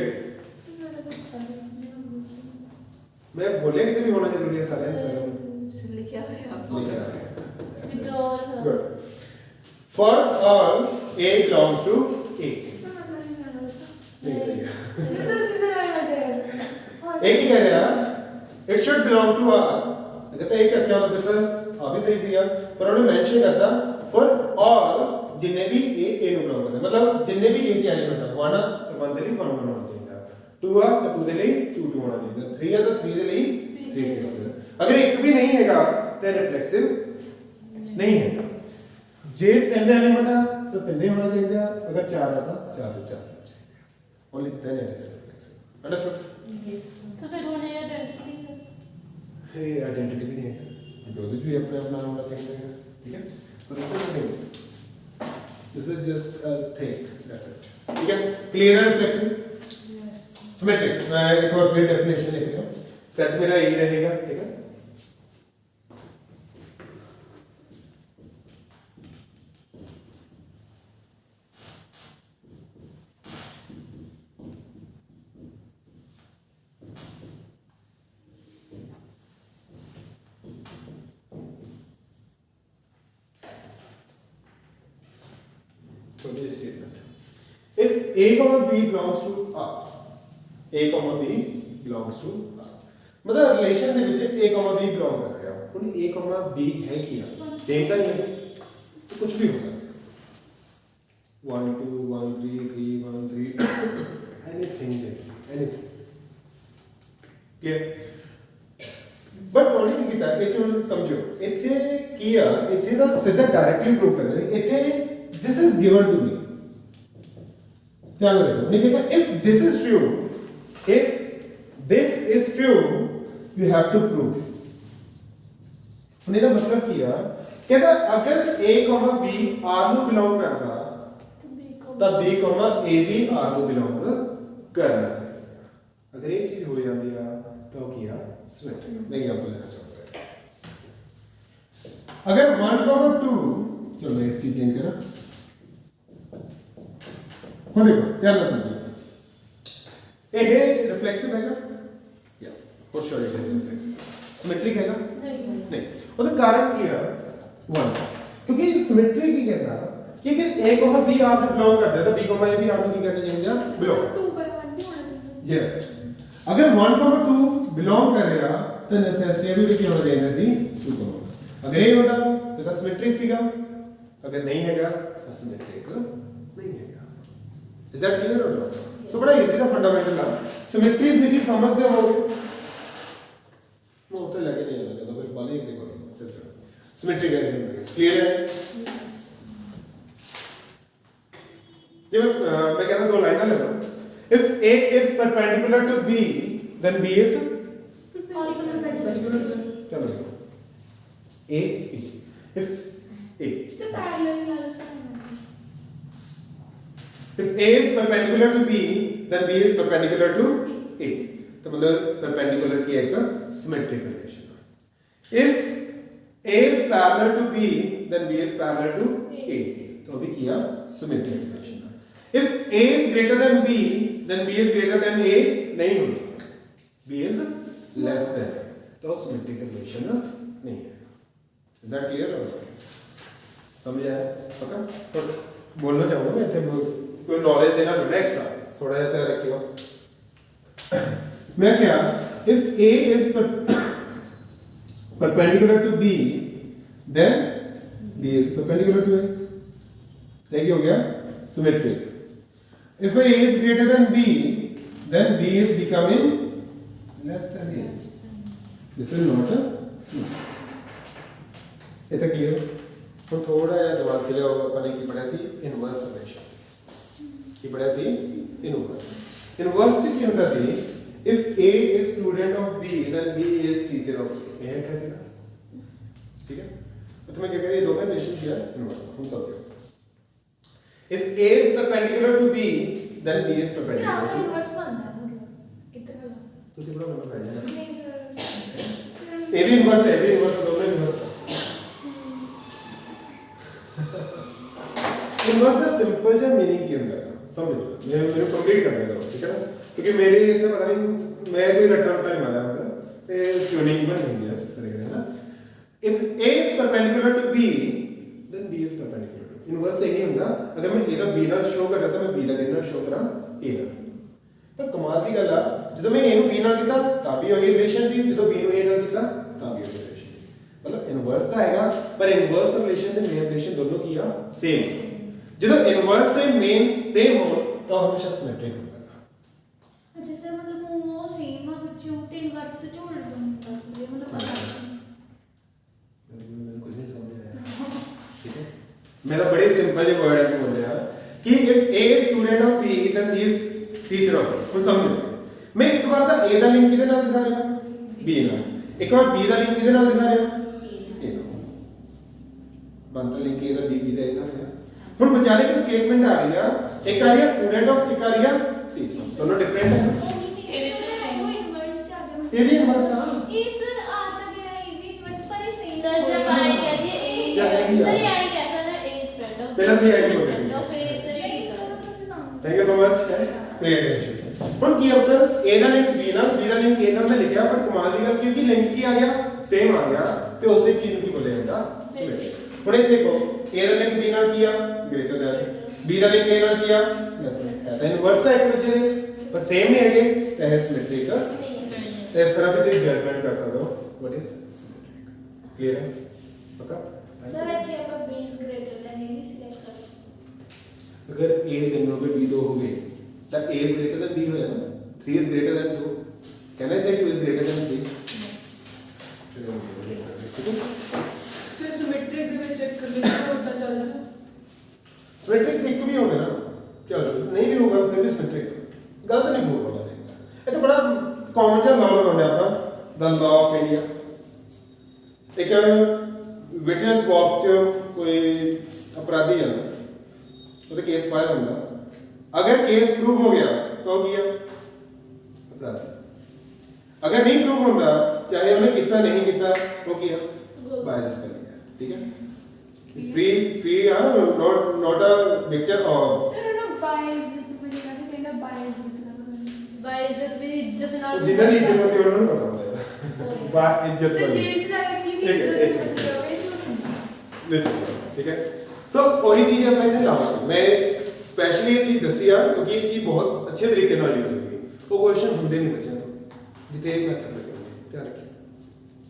A: मैं बोले कि भी होना जरूरी है सारे
C: से लेके आए आप
A: good for all A belongs to A
C: इसका मतलब ही क्या होता
A: नहीं सही है
C: है तो सीधे लाइन लग रहा है
A: A की कह रहे हैं it should belong to R कहता है एक क्या मतलब फिर भी सही सीगा पर उन्होंने मेंशन करता for all जिन्ने भी A ਨੂੰ belong करते मतलब जिन्ने भी A ਚ एलिमेंट ਆ 1 ਤਾਂ 1 ਦੇ ਲਈ 1 1 ਹੋਣਾ ਚਾਹੀਦਾ 2 ਆ ਤਾਂ 2 ਦੇ ਲਈ 2 2 ਹੋਣਾ ਚਾਹੀਦਾ 3 ਆ ਤਾਂ 3 ਦੇ ਲਈ 3 ਹੋ ਸਕਦਾ ਅਗਰ ਇੱਕ ਵੀ ਨਹੀਂ ਹੈਗਾ ਤਾਂ ਰਿਫਲੈਕਸਿਵ ਨਹੀਂ ਹੈਗਾ ਜੇ ਤਿੰਨ ਐਲੀਮੈਂਟ ਆ ਤਾਂ ਤਿੰਨੇ ਹੋਣਾ ਚਾਹੀਦਾ ਅਗਰ ਚਾਰ ਆ ਤਾਂ ਚਾਰ ਤੋਂ ਚਾਰ ਹੋਣਾ ਚਾਹੀਦਾ only then it is reflexive understood
B: yes तो फिर होने आइडेंटिटी है
A: ਇਹ ਆਇਡੈਂਟੀਟੀ ਵੀ ਨਹੀਂ ਹੈ ਕਿਉਂਕਿ ਉਹਦੇ 'ਚ ਵੀ ਆਪਣੇ ਆਪਣਾ ਹੋਣਾ ਚਾਹੀਦਾ ਹੈ ਠੀਕ ਹੈ so this is the thing this is just a thing that's it ਠੀਕ ਹੈ clear and flexible
B: yes
A: symmetric मैं एक बार फिर डेफिनेशन लिख रहा हूँ सेट मेरा यही रहेगा ठीक है so this statement if a comma b belongs to R a comma b belongs to R मतलब रिलेशन ਦੇ ਵਿੱਚ a comma b belong ਕਰ ਰਿਹਾ ਹੁਣ a comma b ਹੈ ਕੀ ਆ ਸੇਮ ਤਾਂ ਨਹੀਂ ਹੈ तो कुछ भी हो सकता है 1 2 1 3 3 1 3 anything anything clear but only ਕੀ ਕੀਤਾ ਇਹ ਚੋਂ ਸਮਝੋ ਇੱਥੇ ਕੀ ਆ ਇੱਥੇ ਦਾ ਸਿੱਧਾ ਡਾਇਰੈਕਟਲੀ ਪ੍ਰੂਵ ਕਰਨਾ ਇੱਥੇ this is given to me ध्यान रखो नहीं कहता if this is true if this is true you have to prove this ਹੁਣ ਇਹਦਾ ਮਤਲਬ ਕੀ ਆ ਕਹਿੰਦਾ ਅਗਰ a b r ਨੂੰ ਬਿਲੋਂਗ ਕਰਦਾ
B: तो बी को
A: ਤਾਂ b a ਵੀ r ਨੂੰ ਬਿਲੋਂਗ ਕਰਨਾ ਚਾਹੀਦਾ ਅਗਰ ਇਹ ਚੀਜ਼ ਹੋ ਜਾਂਦੀ ਆ ਤਾਂ ਉਹ ਕੀ ਆ ਸਵਿਚ ਮੈਂ ਐਗਜ਼ਾਮਪਲ ਲੈਣਾ ਚਾਹੁੰਦਾ ਅਗਰ 1 2 ਚਲੋ ਮੈਂ ਇਸ ਚੀਜ਼ ਚੇਂਜ ਕਰਾਂ ਹੁਣ ਦੇਖੋ ਧਿਆਨ ਨਾਲ ਸਮਝੋ ਇਹ ਰਿਫਲੈਕਸਿਵ ਹੈਗਾ yes for sure it is reflexive symmetric ਹੈਗਾ
B: नहीं
A: ਨਹੀਂ ਉਹਦਾ ਕਾਰਨ ਕੀ ਆ 1 ਕਿਉਂਕਿ ਸਿਮੈਟਰੀ ਕੀ ਕਹਿੰਦਾ ਕਿ ਅਗਰ a b ਆਪ ਨੂੰ ਬਿਲੋਂਗ ਕਰਦਾ ਤਾਂ b a ਵੀ ਆਪ ਨੂੰ ਕੀ ਕਰਨਾ ਚਾਹੀਦਾ ਬਿਲੋਂਗ
C: 2 by 1 नहीं होना चाहिए
A: ਯੈਸ ਅਗਰ 1 2 ਬਿਲੋਂਗ ਕਰ ਰਿਹਾ ਤਾਂ ਨੈਸੈਸਰੀ ਵੀ ਕੀ ਹੋਣਾ ਚਾਹੀਦਾ ਸੀ 2 ਅਗਰ ਇਹ ਹੁੰਦਾ ਤਾਂ ਸਿਮੈਟ੍ਰਿਕ ਸੀਗਾ ਅਗਰ ਨਹੀਂ ਹੈਗਾ ਤਾਂ ਸਿਮੈਟ੍ਰਿਕ ਨਹੀਂ ਹੈਗਾ इज दैट क्लियर और नॉट सो बड़ा इजी सा फंडामेंटल है सिमेट्रिसिटी समझते होगे मैं उतना लगे नहीं आना चाहता फिर बाले एक देखो चल चलो सिमेट्री करेंगे क्लियर है जब मैं कहता हूं दो लाइन ले लो if a is perpendicular to b then b is
C: also perpendicular
A: चलो देखो a b if a
C: से पैरेलल यार से
A: if a is perpendicular to b then b is perpendicular to a तो मतलब perpendicular की एक symmetric relation if a is parallel to b then b is parallel to a तो अभी किया symmetric relation if a is greater than b then b is greater than a नहीं होगा b is less than a तो symmetric relation नहीं है is that clear or not समझ आया पक्का तो बोलना चाहूँगा मैं इतने कोई नॉलेज देना थोड़ा एक्स्ट्रा थोड़ा सा तैयार रखियो मैं क्या if a is perpendicular to b then b is perpendicular to a देखिए हो गया symmetric if a is greater than b then b is becoming less than a this is not a symmetry इतना clear ਹੁਣ ਥੋੜਾ ਜਿਹਾ ਦਿਮਾਗ ਚ ਲਿਆਓ ਆਪਾਂ ਨੇ ਕੀ ਪੜਿਆ ਸੀ ਇਨਵਰਸ ਰਿਲੇਸ਼ਨ ਕੀ ਪੜਿਆ ਸੀ ਇਨਵਰਸ ਚ ਕੀ ਹੁੰਦਾ ਸੀ if a is student of b then b is teacher of a ਇਹ कैसे था ठीक है तो मैं क्या कह रही दो में रिलेशन किया इनवर्स हम सब if a is perpendicular to b then b is
C: सिर्फ
A: perpendicular
C: आपका
A: to
C: इन्वर्स बनता है मतलब इतना वाला
A: ਤੁਸੀਂ ਬੜਾ ਨੰਬਰ ਪਾਇਆ ਜਾਣਾ
C: नहीं सर
A: ਇਹ ਵੀ ਇਨਵਰਸ ਹੈ ਇਹ ਵੀ ਇਨਵਰਸ ਦੋਨੋਂ ਇਨਵਰਸ इनवर्स का सिंपल जो मीनिंग की होता है समझ लो मेरे कंप्लीट करने दो ठीक है ना क्योंकि मेरे इतना पता नहीं मैं कोई रट्टा टाइम आ रहा होगा ये ट्यूनिंग बन गई है तरह है ना if a is perpendicular to b then b is perpendicular inverse ਇਹੀ ਹੁੰਦਾ ਅਗਰ ਮੈਂ ਇਹਦਾ b ਨਾਲ ਸ਼ੋ ਕਰ ਰਿਹਾ ਤਾਂ ਮੈਂ b ਦਾ ਕਿਹਦੇ ਨਾਲ ਸ਼ੋ ਕਰਾਂ a ਨਾਲ। ਪਰ ਕਮਾਲ ਦੀ ਗੱਲ ਆ ਜਦੋਂ ਮੈਂ a ਨੂੰ b ਨਾਲ ਕੀਤਾ ਤਾਂ ਵੀ ਉਹੀ ਰਿਲੇਸ਼ਨ ਸੀ, ਜਦੋਂ b ਨੂੰ a ਨਾਲ ਕੀਤਾ ਤਾਂ ਵੀ ਉਹੀ ਰਿਲੇਸ਼ਨ। ਮਤਲਬ ਇਨਵਰਸ ਤਾਂ ਹੈਗਾ ਪਰ ਇਨਵਰਸ ਰਿਲੇਸ਼ਨ ਤੇ ਮੇਨ ਰਿਲੇਸ਼ਨ ਦੋਨੋਂ ਕੀ ਆ ਸੇਮ। ਜਦੋਂ ਇਨਵਰਸ ਤੇ ਮੇਨ ਸੇਮ ਹੋਣ ਤਾਂ ਹਮੇਸ਼ਾ ਸਿਮੈਟ੍ਰਿਕ ਹੁੰਦਾ ਹੈ।
C: ਅੱਛਾ ਸਰ मतलब वो सेम आ बच्चों ते इनवर्स से जोड़ दूंगा ये मतलब पता नहीं
A: ਮੈਨੂੰ ਕੁਝ ਨਹੀਂ ਸਮਝ ਆਇਆ ਠੀਕ ਹੈ। मैं तो बड़े सिंपल जो वर्ड है बोल रहा कि if A is student of B then he is teacher of B। ਹੁਣ ਸਮਝ ਮੈਂ ਇੱਕ ਵਾਰ ਤਾਂ A ਦਾ ਲਿੰਕ ਕਿਹਦੇ ਨਾਲ ਦਿਖਾ ਰਿਹਾ B ਨਾਲ, ਇੱਕ ਵਾਰ B ਦਾ ਲਿੰਕ ਕਿਹਦੇ ਨਾਲ ਦਿਖਾ ਰਿਹਾ A ਨਾਲ। ਬੰਦਾ link A the B the A ਨਾਲ ਹੈ। ਹੁਣ ਵਿਚਾਰੇ ਕੀ ਸਟੇਟਮੈਂਟ ਆ ਰਹੀ ਆ, ਇੱਕ ਆ ਰਹੀ ਆ ਸਟੂਡੈਂਟ ਆਫ, ਇੱਕ ਆ ਰਹੀ ਆ ਟੀਚਰ, ਦੋਨੋਂ ਡਿਫਰੈਂਟ ਹੈ।
C: ये भी तो सेम वो इनवर्स से आ गया
A: ਇਹ ਵੀ ਇਨਵਰਸ ਆ
C: ये सर आ तो गया ये भी इनवर्स पर ही सही
B: सर जब आई कह दिए ए सर ये आई कैसा ना ए इज फ्रेंड ऑफ
A: पहला तो ये आई बोल रही थी।
B: तो फिर सर ये
C: नहीं
B: टीचर
C: सर तो से नाम
A: thank you so much pay attention. ਹੁਣ ਕੀ ਉੱਤਰ A ਦਾ ਲਿੰਕ B ਨਾਲ, B ਦਾ ਲਿੰਕ A ਨਾਲ ਮੈਂ ਲਿਖਿਆ ਬਟ ਕਮਾਲ ਦੀ ਗੱਲ ਕਿਉਂਕਿ ਲਿੰਕ ਕੀ ਆ ਗਿਆ ਸੇਮ ਆ ਗਿਆ ਤੇ ਉਸੇ ਚੀਜ਼ ਨੂੰ ਕੀ ਬੋਲਿਆ ਜਾਂਦਾ ਸਿਮੈਟ੍ਰਿਕ। ਹੁਣ ਇਹ ਦੇਖੋ A ਦਾ ਲਿੰਕ B ਨਾਲ ਕੀ ਆ greater then, B the link A ਨਾਲ ਕੀ ਆ ਲੈਸ ਦੈਨ। ਤਾਂ ਇਨਵਰਸ ਹੈ ਇੱਕ ਦੂਜੇ ਦੇ ਪਰ ਸੇਮ ਨਹੀਂ ਹੈਗੇ ਤਾਂ ਇਹ ਸਿਮੈਟ੍ਰਿਕ ਤੇ ਇਸ ਤਰ੍ਹਾਂ ਵੀ ਤੁਸੀਂ ਜਜਮੈਂਟ ਕਰ ਸਕਦੇ ਹੋ ਵਾਟ ਇਜ਼ ਸਿਮੈਟ੍ਰਿਕ। ਕਲੀਅਰ ਹੈ ਪੱਕਾ।
C: सर है कि आपका B is greater than A is like sir
A: अगर A 3 हो गए B 2 हो गए तो A is greater than B हो जाएगा ना, 3 is greater than 2, can I say 2 is greater than 3? चलो ठीक है।
D: ਸਰ ਸਿਮੈਟ੍ਰਿਕ ਦੇ ਵਿੱਚ ਇੱਕ ਰਿਲੇਸ਼ਨ ਹੋਤਾ ਚੱਲ ਜਾ
A: सिमेट्रिक से एक भी होगा ना, चलो नहीं भी होगा फिर भी सिमेट्रिक गलत नहीं प्रूव होना चाहिए। ये तो बड़ा कॉमन सा लॉ लगाने आप द लॉ ऑफ इंडिया। एक विटनेस बॉक्स च कोई अपराधी जाता ਉਹਦਾ ਕੇਸ ਫਾਈਲ ਹੁੰਦਾ, ਅਗਰ ਕੇਸ ਪ੍ਰੂਵ ਹੋ ਗਿਆ ਤਾਂ ਉਹ ਕੀ ਆ ਅਪਰਾਧੀ, ਅਗਰ ਨਹੀਂ ਪ੍ਰੂਵ ਹੁੰਦਾ ਚਾਹੇ ਉਹਨੇ ਕੀਤਾ ਨਹੀਂ ਕੀਤਾ ਉਹ ਕੀ ਆ ਬਾਇਸ ਕਰ ਗਿਆ। ਠੀਕ ਹੈ free not a victor or
C: sir ना बाइज मुझे लगा कि कहना बाइज
B: बाय इज्जत भी इज्जत नाल
A: जिन्ना ਦੀ ਇੱਜ਼ਤ ਹੁੰਦੀ ਉਹਨਾਂ ਨੂੰ ਪਤਾ ਹੁੰਦਾ ਹੈ ਬਾ ਇੱਜ਼ਤ
C: सर
A: ਵਾਲੀ।
C: जेल जाके की
A: ठीक है,
C: इज्जत
A: ठीक है।
C: करोगे
A: ਲਿਸਨ ਠੀਕ ਹੈ। ਸੋ ਉਹੀ ਚੀਜ਼ ਆਪਾਂ ਇੱਥੇ ਲਾਵਾਂਗੇ। ਮੈਂ ਸਪੈਸ਼ਲੀ ਇਹ ਚੀਜ਼ ਦੱਸੀ ਆ ਕਿਉਂਕਿ ਇਹ ਚੀਜ਼ ਬਹੁਤ ਅੱਛੇ ਤਰੀਕੇ ਨਾਲ ਯੂਜ਼ ਹੋਊਗੀ। ਉਹ ਕੁਐਸਚਨ ਹੁੰਦੇ ਨਹੀਂ ਬੱਚਿਆਂ ਤੋਂ ਜਿੱਥੇ ਇਹ ਮੈਥਡ ਲੱਗਣਗੇ, ਧਿਆਨ ਰੱਖਿਓ।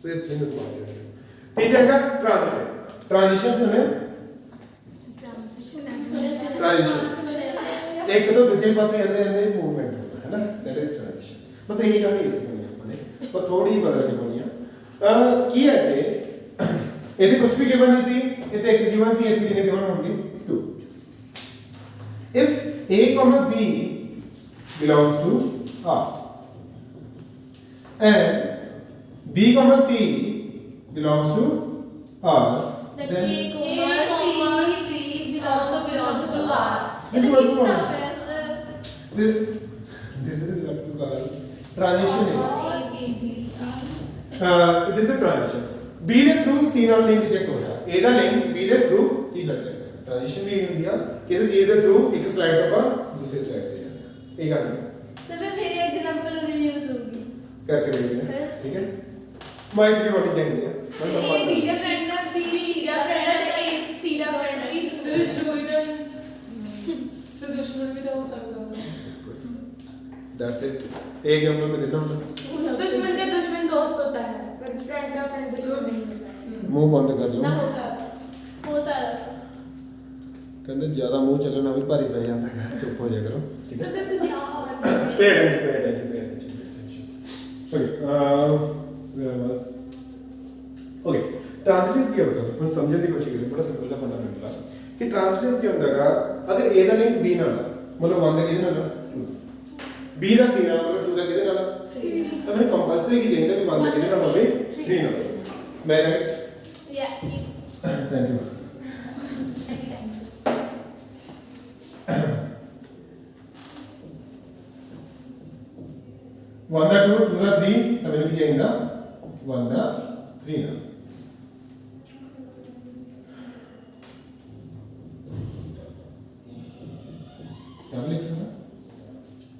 A: ਸੋ ਇਸ ਚੀਜ਼ ਨੂੰ ਦਿਮਾਗ 'ਚ ਰੱਖਿਓ। ਤੀਜਾ ਹੈਗਾ ਟ੍ਰਾਂਜ਼ਿਟ। ਟ੍ਰਾਂਜੀਸ਼ਨ ਸਮੇਂ ट्रांजिशन एक तो दूसरे पास आंदे आंदे मूवमेंट होता है ना, दैट इज ट्रांजिशन। बस यही कहानी इतनी होनी है अपने पर थोड़ी ही बदल के होनी है। की है ते इथे कुछ भी गिवन नहीं सी, इथे एक गिवन सी, इथे कितने गिवन होंगे 2। If a comma b belongs to r and b comma c belongs to r
B: that
A: then
B: A, C belongs to R.
A: This
B: It's
A: one
B: a
A: more.
B: this
A: this is what we call transition is this is transition b ਦੇ through c ਨਾਲ link check ਹੋ ਰਿਹਾ, a the link b ਦੇ through c ਨਾਲ check ਕਰਨਾ। Transition ਵੀ ਹੁੰਦੀ ਆ ਕਿਸੇ ਚੀਜ਼ ਦੇ ਥਰੂ ਇੱਕ ਸਲਾਈਡ ਤੋਂ ਆਪਾਂ ਦੂਸਰੀ ਸਲਾਈਡ 'ਤੇ ਜਾਣਾ। ਇਹ ਗੱਲ
B: तो मैं मेरी एग्जांपल रीयूज होगी
A: ਕਰਕੇ ਦੇਖਦੇ ਹਾਂ। ਠੀਕ ਹੈ ਮਾਈਂਡ ਵੀ ਹੋਣੀ ਚਾਹੀਦੀ ਹੈ
C: ए बी का फ्रेंड है बी सी का फ्रेंड है ए सी का फ्रेंड है बी
D: ਸਰ ਜੋਇਨਰ ਸਰ ਦੁਸ਼ਮਣ ਵੀ ਤਾਂ ਹੋ ਸਕਦਾ ਹੈ
A: दैट्स इट। एक एग्जांपल में देता हूं
C: दुश्मन का दुश्मन दोस्त होता है पर फ्रेंड का फ्रेंड दुश्मन नहीं होता है।
A: मुंह बंद कर लो।
B: ना हो सकता
A: ਕਹਿੰਦੇ ਜ਼ਿਆਦਾ ਮੂੰਹ ਚੱਲਣਾ ਵੀ ਭਾਰੀ ਪੈ ਜਾਂਦਾ ਹੈ, ਚੁੱਪ ਹੋ ਜਾ ਕਰੋ। ਠੀਕ ਹੈ
C: मतलब किसी और
A: pay attention okay where was okay transitive ਕੀ ਹੁੰਦਾ ਹੈ ਹੁਣ ਸਮਝਣ ਦੀ ਕੋਸ਼ਿਸ਼ ਕਰੀਏ। ਬੜਾ ਸਿੰਪਲ ਜਿਹਾ ਫੰਡਾਮੈਂਟਲ ਆ ਕਿ ਟ੍ਰਾਂजिटिव ਕੀ ਹੁੰਦਾ ਹੈਗਾ ਅਗਰ a ਦਾ ਲਿੰਕ b ਨਾਲ ਆ, ਮਤਲਬ 1 ਦਾ ਕਿਹਦੇ ਨਾਲ ਆ 2 b ਦਾ c ਨਾਲ ਮਤਲਬ 2 ਦਾ ਕਿਹਦੇ ਨਾਲ ਆ 3 ਤਾਂ ਮੈਨੂੰ ਕੰਪਲਸਰੀ ਕੀ ਚਾਹੀਦਾ ਵੀ 1 ਦਾ ਕਿਹਦੇ ਨਾਲ ਹੋਵੇ 3 ਨਾਲ। ਮੈਂ right
B: Yeah, yes.
A: Thank you. One दा 2 2 दा 3 ਤਾਂ ਮੈਨੂੰ ਕੀ ਚਾਹੀਦਾ 1 ਦਾ 3 ਨਾਲ। क्या लिख सकता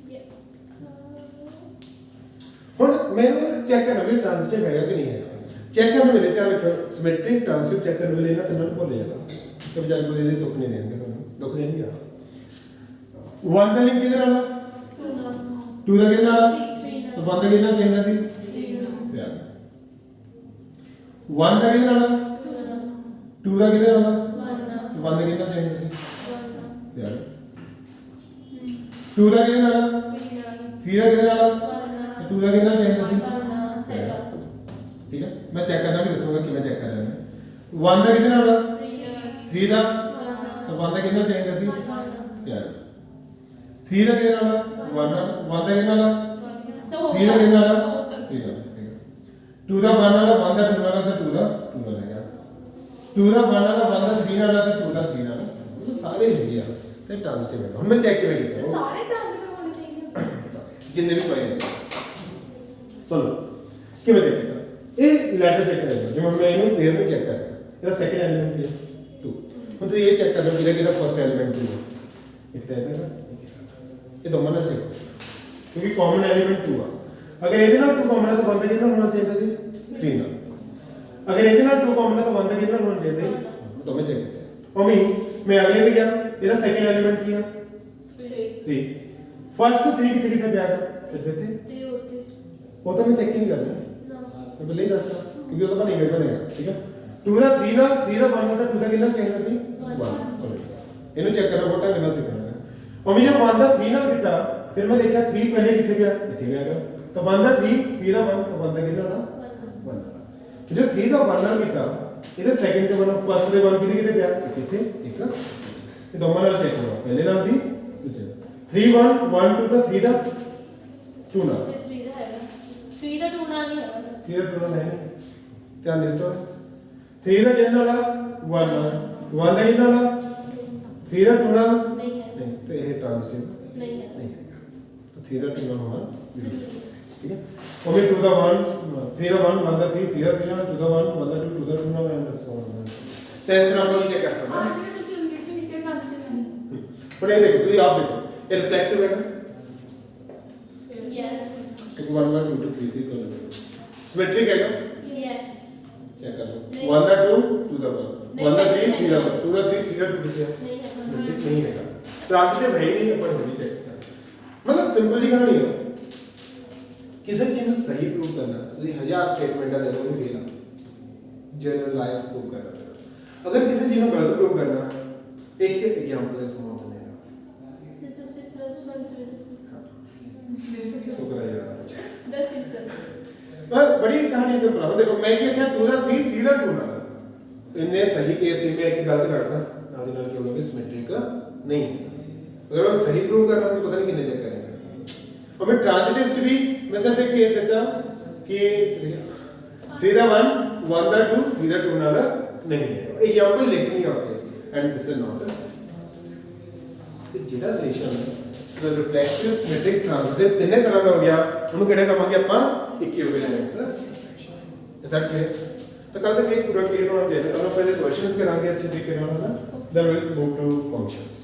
B: Yeah.
A: ਹੁਣ ਮੈਨੂੰ ਚੈੱਕ ਕਰਨਾ ਵੀ ਟ੍ਰਾਂਜ਼ਿਟਿਵ ਹੈਗਾ ਕਿ ਨਹੀਂ ਹੈਗਾ। ਚੈੱਕ ਕਰਨ ਵੇਲੇ ਧਿਆਨ ਰੱਖਿਓ ਸਿਮੈਟ੍ਰਿਕ ਟ੍ਰਾਂਜ਼ਿਟਿਵ ਚੈੱਕ ਕਰਨ ਵੇਲੇ ਇਹਨਾਂ ਤਿੰਨਾਂ ਨੂੰ ਭੁੱਲ ਜਾਣਾ। ਕਿ ਵਿਚਾਰੇ ਕੋਈ ਇਹਦੇ ਦੁੱਖ ਨਹੀਂ ਦੇਣਗੇ, ਸਾਨੂੰ ਦੁੱਖ ਦੇਣਗੇ ਆ 1 ਦਾ ਲਿੰਕ ਕਿਹਦੇ ਨਾਲ ਆ 2 ਦਾ ਕਿਹਦੇ ਨਾਲ ਆ ਤਾਂ 1 ਦਾ ਕਿਹਦੇ ਨਾਲ ਚਾਹੀਦਾ ਸੀ 1 ਦਾ ਕਿਹਦੇ ਨਾਲ ਆ 2 ਦਾ ਕਿਹਦੇ ਨਾਲ ਆ ਤਾਂ 1 ਦਾ ਕਿਹਦੇ ਨਾਲ ਚਾਹੀਦਾ ਸੀ ਯਾਰ 2 ਦਾ ਕਿਹਦੇ ਨਾਲ ਆ 3 ਦਾ ਕਿਹਦੇ ਨਾਲ ਆ ਤਾਂ 2 ਦਾ ਕਿਹਦੇ ਨਾਲ ਚਾਹੀਦਾ ਸੀ ठीक है, मैं चेक करना भी दसूंगा कि मैं चेक कर रहा हूं 1 ਦਾ ਕਿਹਦੇ ਨਾਲ ਆ 3 ਦਾ ਤਾਂ 1 ਦਾ ਕਿਹਦੇ ਨਾਲ ਚਾਹੀਦਾ ਸੀ ਯਾਰ 3 ਦਾ ਕਿਹਦੇ ਨਾਲ ਆ 1 ਦਾ ਕਿਹਦੇ ਨਾਲ ਆ 3 ਦਾ ਕਿਹਦੇ ਨਾਲ ਆ 3 ਦਾ 2 ਦਾ 1 ਨਾਲ ਆ 1 ਦਾ 2 ਨਾਲ ਆ ਤਾਂ 2 ਦਾ 2 ਨਾਲ ਹੈਗਾ 2 ਦਾ 1 ਨਾਲ ਆ 1 ਦਾ 3 ਨਾਲ ਆ ਤਾਂ 2 ਦਾ 3 ਨਾਲ ਆ, ਇਹ ਸਾਰੇ ਹੈਗੇ ਆ ਤੇ ਟ੍ਰਾਂਜ਼ਿਟਿਵ ਹੈ। ਹੁਣ ਮੈਂ ਚੈੱਕ ਕਿਵੇਂ ਕੀਤਾ
C: ਸਾਰੇ ਟ੍ਰਾਂਜ਼ਿਟਿਵ ਹੋਣੇ ਚਾਹੀਦੇ
A: ਜਿੰਨੇ ਵੀ ਪਾਏ ਨੇ ਸੁਣੋ ਕਿਵੇਂ ਚੈੱਕ ਕੀਤਾ ਇਹ ਲੈਟਰ ਚੈੱਕ ਕरेगा ਜਿਵੇਂ ਮੈਂ ਇਹਨੂੰ ਪੇਅਰ ਨੂੰ ਚੈੱਕ ਕਰ ਰਿਹਾ ਇਹਦਾ ਸੈਕੰਡ ਐਲੀਮੈਂਟ ਕੀ ਹੈ 2 ਹੁਣ ਤੁਸੀਂ ਇਹ ਚੈੱਕ ਕਰਨਾ ਕਿਹਦਾ ਕਿਹਦਾ ਫਸਟ ਐਲੀਮੈਂਟ ਕੀ ਹੈ ਇੱਕ ਤਾਂ ਇਹਦਾ ਨਾ ਇਹ ਦੋਵਾਂ ਨਾਲ ਚੈੱਕ ਕਿਉਂਕਿ ਕਾਮਨ ਐਲੀਮੈਂਟ 2 ਆ ਅਗਰ ਇਹਦੇ ਨਾਲ 2 ਕਾਮਨ ਹੈ ਤਾਂ ਬੰਦਾ ਕਿੰਨਾ ਹੋਣਾ ਚਾਹੀਦਾ ਜੀ 3 ਨਾਲ ਅਗਰ ਇਹਦੇ ਨਾਲ 2 ਕਾਮਨ ਹੈ ਤਾਂ ਬੰਦਾ ਕਿੰਨਾ ਹੋਣਾ ਚਾਹੀਦਾ ਜੀ ਦੋਵੇਂ ਚੈੱਕ ਕੀਤਾ ਉਮੀ ਮੈਂ ਅਗਲੇ ਤੇ ਗਿਆ ਇਹਦਾ ਸੈਕੰਡ ਐਲੀਮੈਂਟ ਕੀ ਆ 3 ਫਸਟ 3 ਕਿੱਥੇ ਕਿੱਥੇ ਪਿਆ ਹੈ ਸਿੱਧੇ ਤੇ
B: ਤੇ ਉੱਥੇ
A: ਉਹ ਤਾਂ ਮੈਂ ਚੈੱਕ ਹੀ ਨਹੀਂ ਕਰਨਾ मैं पहले ही दसता क्योंकि वो तो बनेगा ही बनेगा ठीक है 2 ਦਾ 3 ਨਾਲ 3 ਦਾ 1 ਨਾਲ 2 ਦਾ ਕਿੰਨਾ ਚਾਹੀਦਾ ਸੀ 1 ਇਹਨੂੰ ਚੈੱਕ ਕਰਨਾ ਬੋਟਾ ਕਿੰਨਾ ਸੀ ਕਰਨਾ ਉਹ ਜਦ 1 ਦਾ 3 ਨਾਲ ਕੀਤਾ ਫਿਰ ਮੈਂ ਦੇਖਿਆ 3 ਪਹਿਲੇ ਕਿੱਥੇ ਗਿਆ ਇੱਥੇ ਗਿਆ ਤਾਂ 1 ਦਾ 3 3 ਦਾ 1 ਤਾਂ 1 ਦਾ ਕਿੰਨਾ ਨਾ 1 ਦਾ ਜੋ 3 ਦਾ 1 ਨਾਲ ਕੀਤਾ ਇਹਦੇ ਸੈਕੰਡ ਤੇ 1 ਫਸਟ ਦੇ 1 ਕਿੱਥੇ ਕਿੱਥੇ ਪਿਆ ਇੱਥੇ ਇੱਕ ਇਹ ਦੋਵਾਂ ਨਾਲ ਚੈੱਕ ਕਰੋ ਪਹਿਲੇ ਨਾਲ ਵੀ ਦੂਜੇ 3 1 1 2 ਦਾ 3 ਦਾ 2 ਨਾਲ
B: ਤੇ 3 ਦਾ ਹੈਗਾ 3 ਦਾ 2 ਨਾਲ ਨਹੀਂ ਹੈਗਾ
A: क्लियर टोटल है नहीं ध्यान देते हो 3 ਦਾ ਕਿਹਦੇ ਨਾਲ ਆ 1 ਨਾਲ 1 ਦਾ ਕਿਹਦੇ ਨਾਲ ਆ 3 ਦਾ 2 ਨਾਲ
B: ਨਹੀਂ ਹੈ
A: ਨਹੀਂ ਤੇ ਇਹ ਟ੍ਰਾਂਜ਼ਿਟਿਵ
B: ਨਹੀਂ ਹੈ
A: ਨਹੀਂ ਤਾਂ 3 ਦਾ 2 ਨਾਲ ਹੋਣਾ ਠੀਕ ਹੈ ਉਹਨੇ 2 ਦਾ 1 3 ਦਾ 1 1 ਦਾ 3 3 ਦਾ 3 ਨਾਲ 2 ਦਾ 1 1 ਦਾ 2 2 ਦਾ 2 ਨਾਲ ਐਂਡ ਸੋ ਔਨ ਤੇ ਇਸ ਤਰ੍ਹਾਂ ਆਪਾਂ ਕੀ ਕਰ ਸਕਦੇ
C: ਹਾਂ
A: ਹਾਂ
C: ਜਿਹੜੇ ਤੁਸੀਂ ਇੰਗਲਿਸ਼ ਵਿੱਚ ਲਿਖੇ ਟ੍ਰਾਂਜ਼ਿਟਿਵ ਨਹੀਂ
A: ਪਰ ਇਹ ਦੇਖੋ ਤੁਸੀਂ ਆਪ ਦੇਖੋ ਇਹ ਰਿਫਲੈਕਸਿਵ ਹੈਗਾ
B: ਯੈਸ
A: ਇੱਕ 1 1 2 3 3 ਕਰ ਲਓ ਸਿਮੈਟ੍ਰਿਕ ਹੈਗਾ
B: ਯੈਸ
A: ਚੈੱਕ ਕਰ ਲਓ 1 ਦਾ 2 2 ਦਾ 1 1 ਦਾ 3 3 ਦਾ 2 ਦਾ 3 3 ਦਾ 2 ਕਿੱਥੇ ਹੈ
B: ਨਹੀਂ ਹੈ
A: सिमेट्रिक नहीं है ट्रांजिटिव है ही नहीं अपन नहीं चेक करना मतलब सिंपल जी कहानी है किसी चीज को सही प्रूव करना ਤੁਸੀਂ 1000 ਸਟੇਟਮੈਂਟਾਂ ਦੇ ਦੋ ਫੇਲ ਆ ਜਨਰਲਾਈਜ਼ ਪ੍ਰੂਵ ਕਰਨਾ ਅਗਰ ਕਿਸੇ ਚੀਜ਼ ਨੂੰ ਗਲਤ ਪ੍ਰੂਵ ਕਰਨਾ ਇੱਕ ਐਗਜ਼ਾਮਪਲ ਇਸ ਮੌਤ ਨੇ
B: ਸੇ ਤੁਸੀਂ +1 ਚ ਦਿਸ
A: ਸ਼ੁਕਰ ਹੈ ਯਾਰ
B: ਦਿਸ ਇਜ਼
A: बस बड़ी कहानी सिंपल है देखो मैं क्या 2 ਦਾ 3 3 ਦਾ 2 ਨਾਲ इनने सही केस में एक गलत करता ਨਾਲ ਦੀ ਨਾਲ ਕੀ ਹੋ ਗਿਆ ਵੀ ਸਿਮੈਟ੍ਰਿਕ ਨਹੀਂ ਅਗਰ ਉਹ ਸਹੀ ਪ੍ਰੂਵ ਕਰਨਾ ਤਾਂ ਪਤਾ ਨਹੀਂ ਕਿੰਨੇ ਚੈੱਕ ਕरेंगे और मैं ट्रांजिटिव च भी मैं सिर्फ एक केस देता कि 3 ਦਾ 1 1 ਦਾ 2 3 ਦਾ 2 ਨਾਲ नहीं है एग्जांपल लिखनी होते एंड दिस इज नॉट ਤੇ ਜਿਹੜਾ ਰਿਲੇਸ਼ਨ ਰਿਫਲੈਕਸਿਵ ਸਿਮੈਟ੍ਰਿਕ ਟ੍ਰਾਂਜ਼ਿਟਿਵ ਤਿੰਨੇ ਤਰ੍ਹਾਂ ਦਾ ਹੋ ਗਿਆ ਉਹਨੂੰ ਕਿਹੜਾ ਕਹਾਂਗੇ ਆਪਾਂ ਇਕੁਇਵਲੈਂਸ ਇਸ ਦਾ ਕਲੀਅਰ ਤਾਂ ਕੱਲ ਤੱਕ ਇਹ ਪੂਰਾ ਕਲੀਅਰ ਹੋਣਾ ਚਾਹੀਦਾ। ਆਪਾਂ ਇਹਦੇ ਕੁਐਸਚਨਸ ਕਰਾਂਗੇ ਅੱਛੇ ਤਰੀਕੇ ਨਾਲ ਹੈ ਨਾ then will move to functions.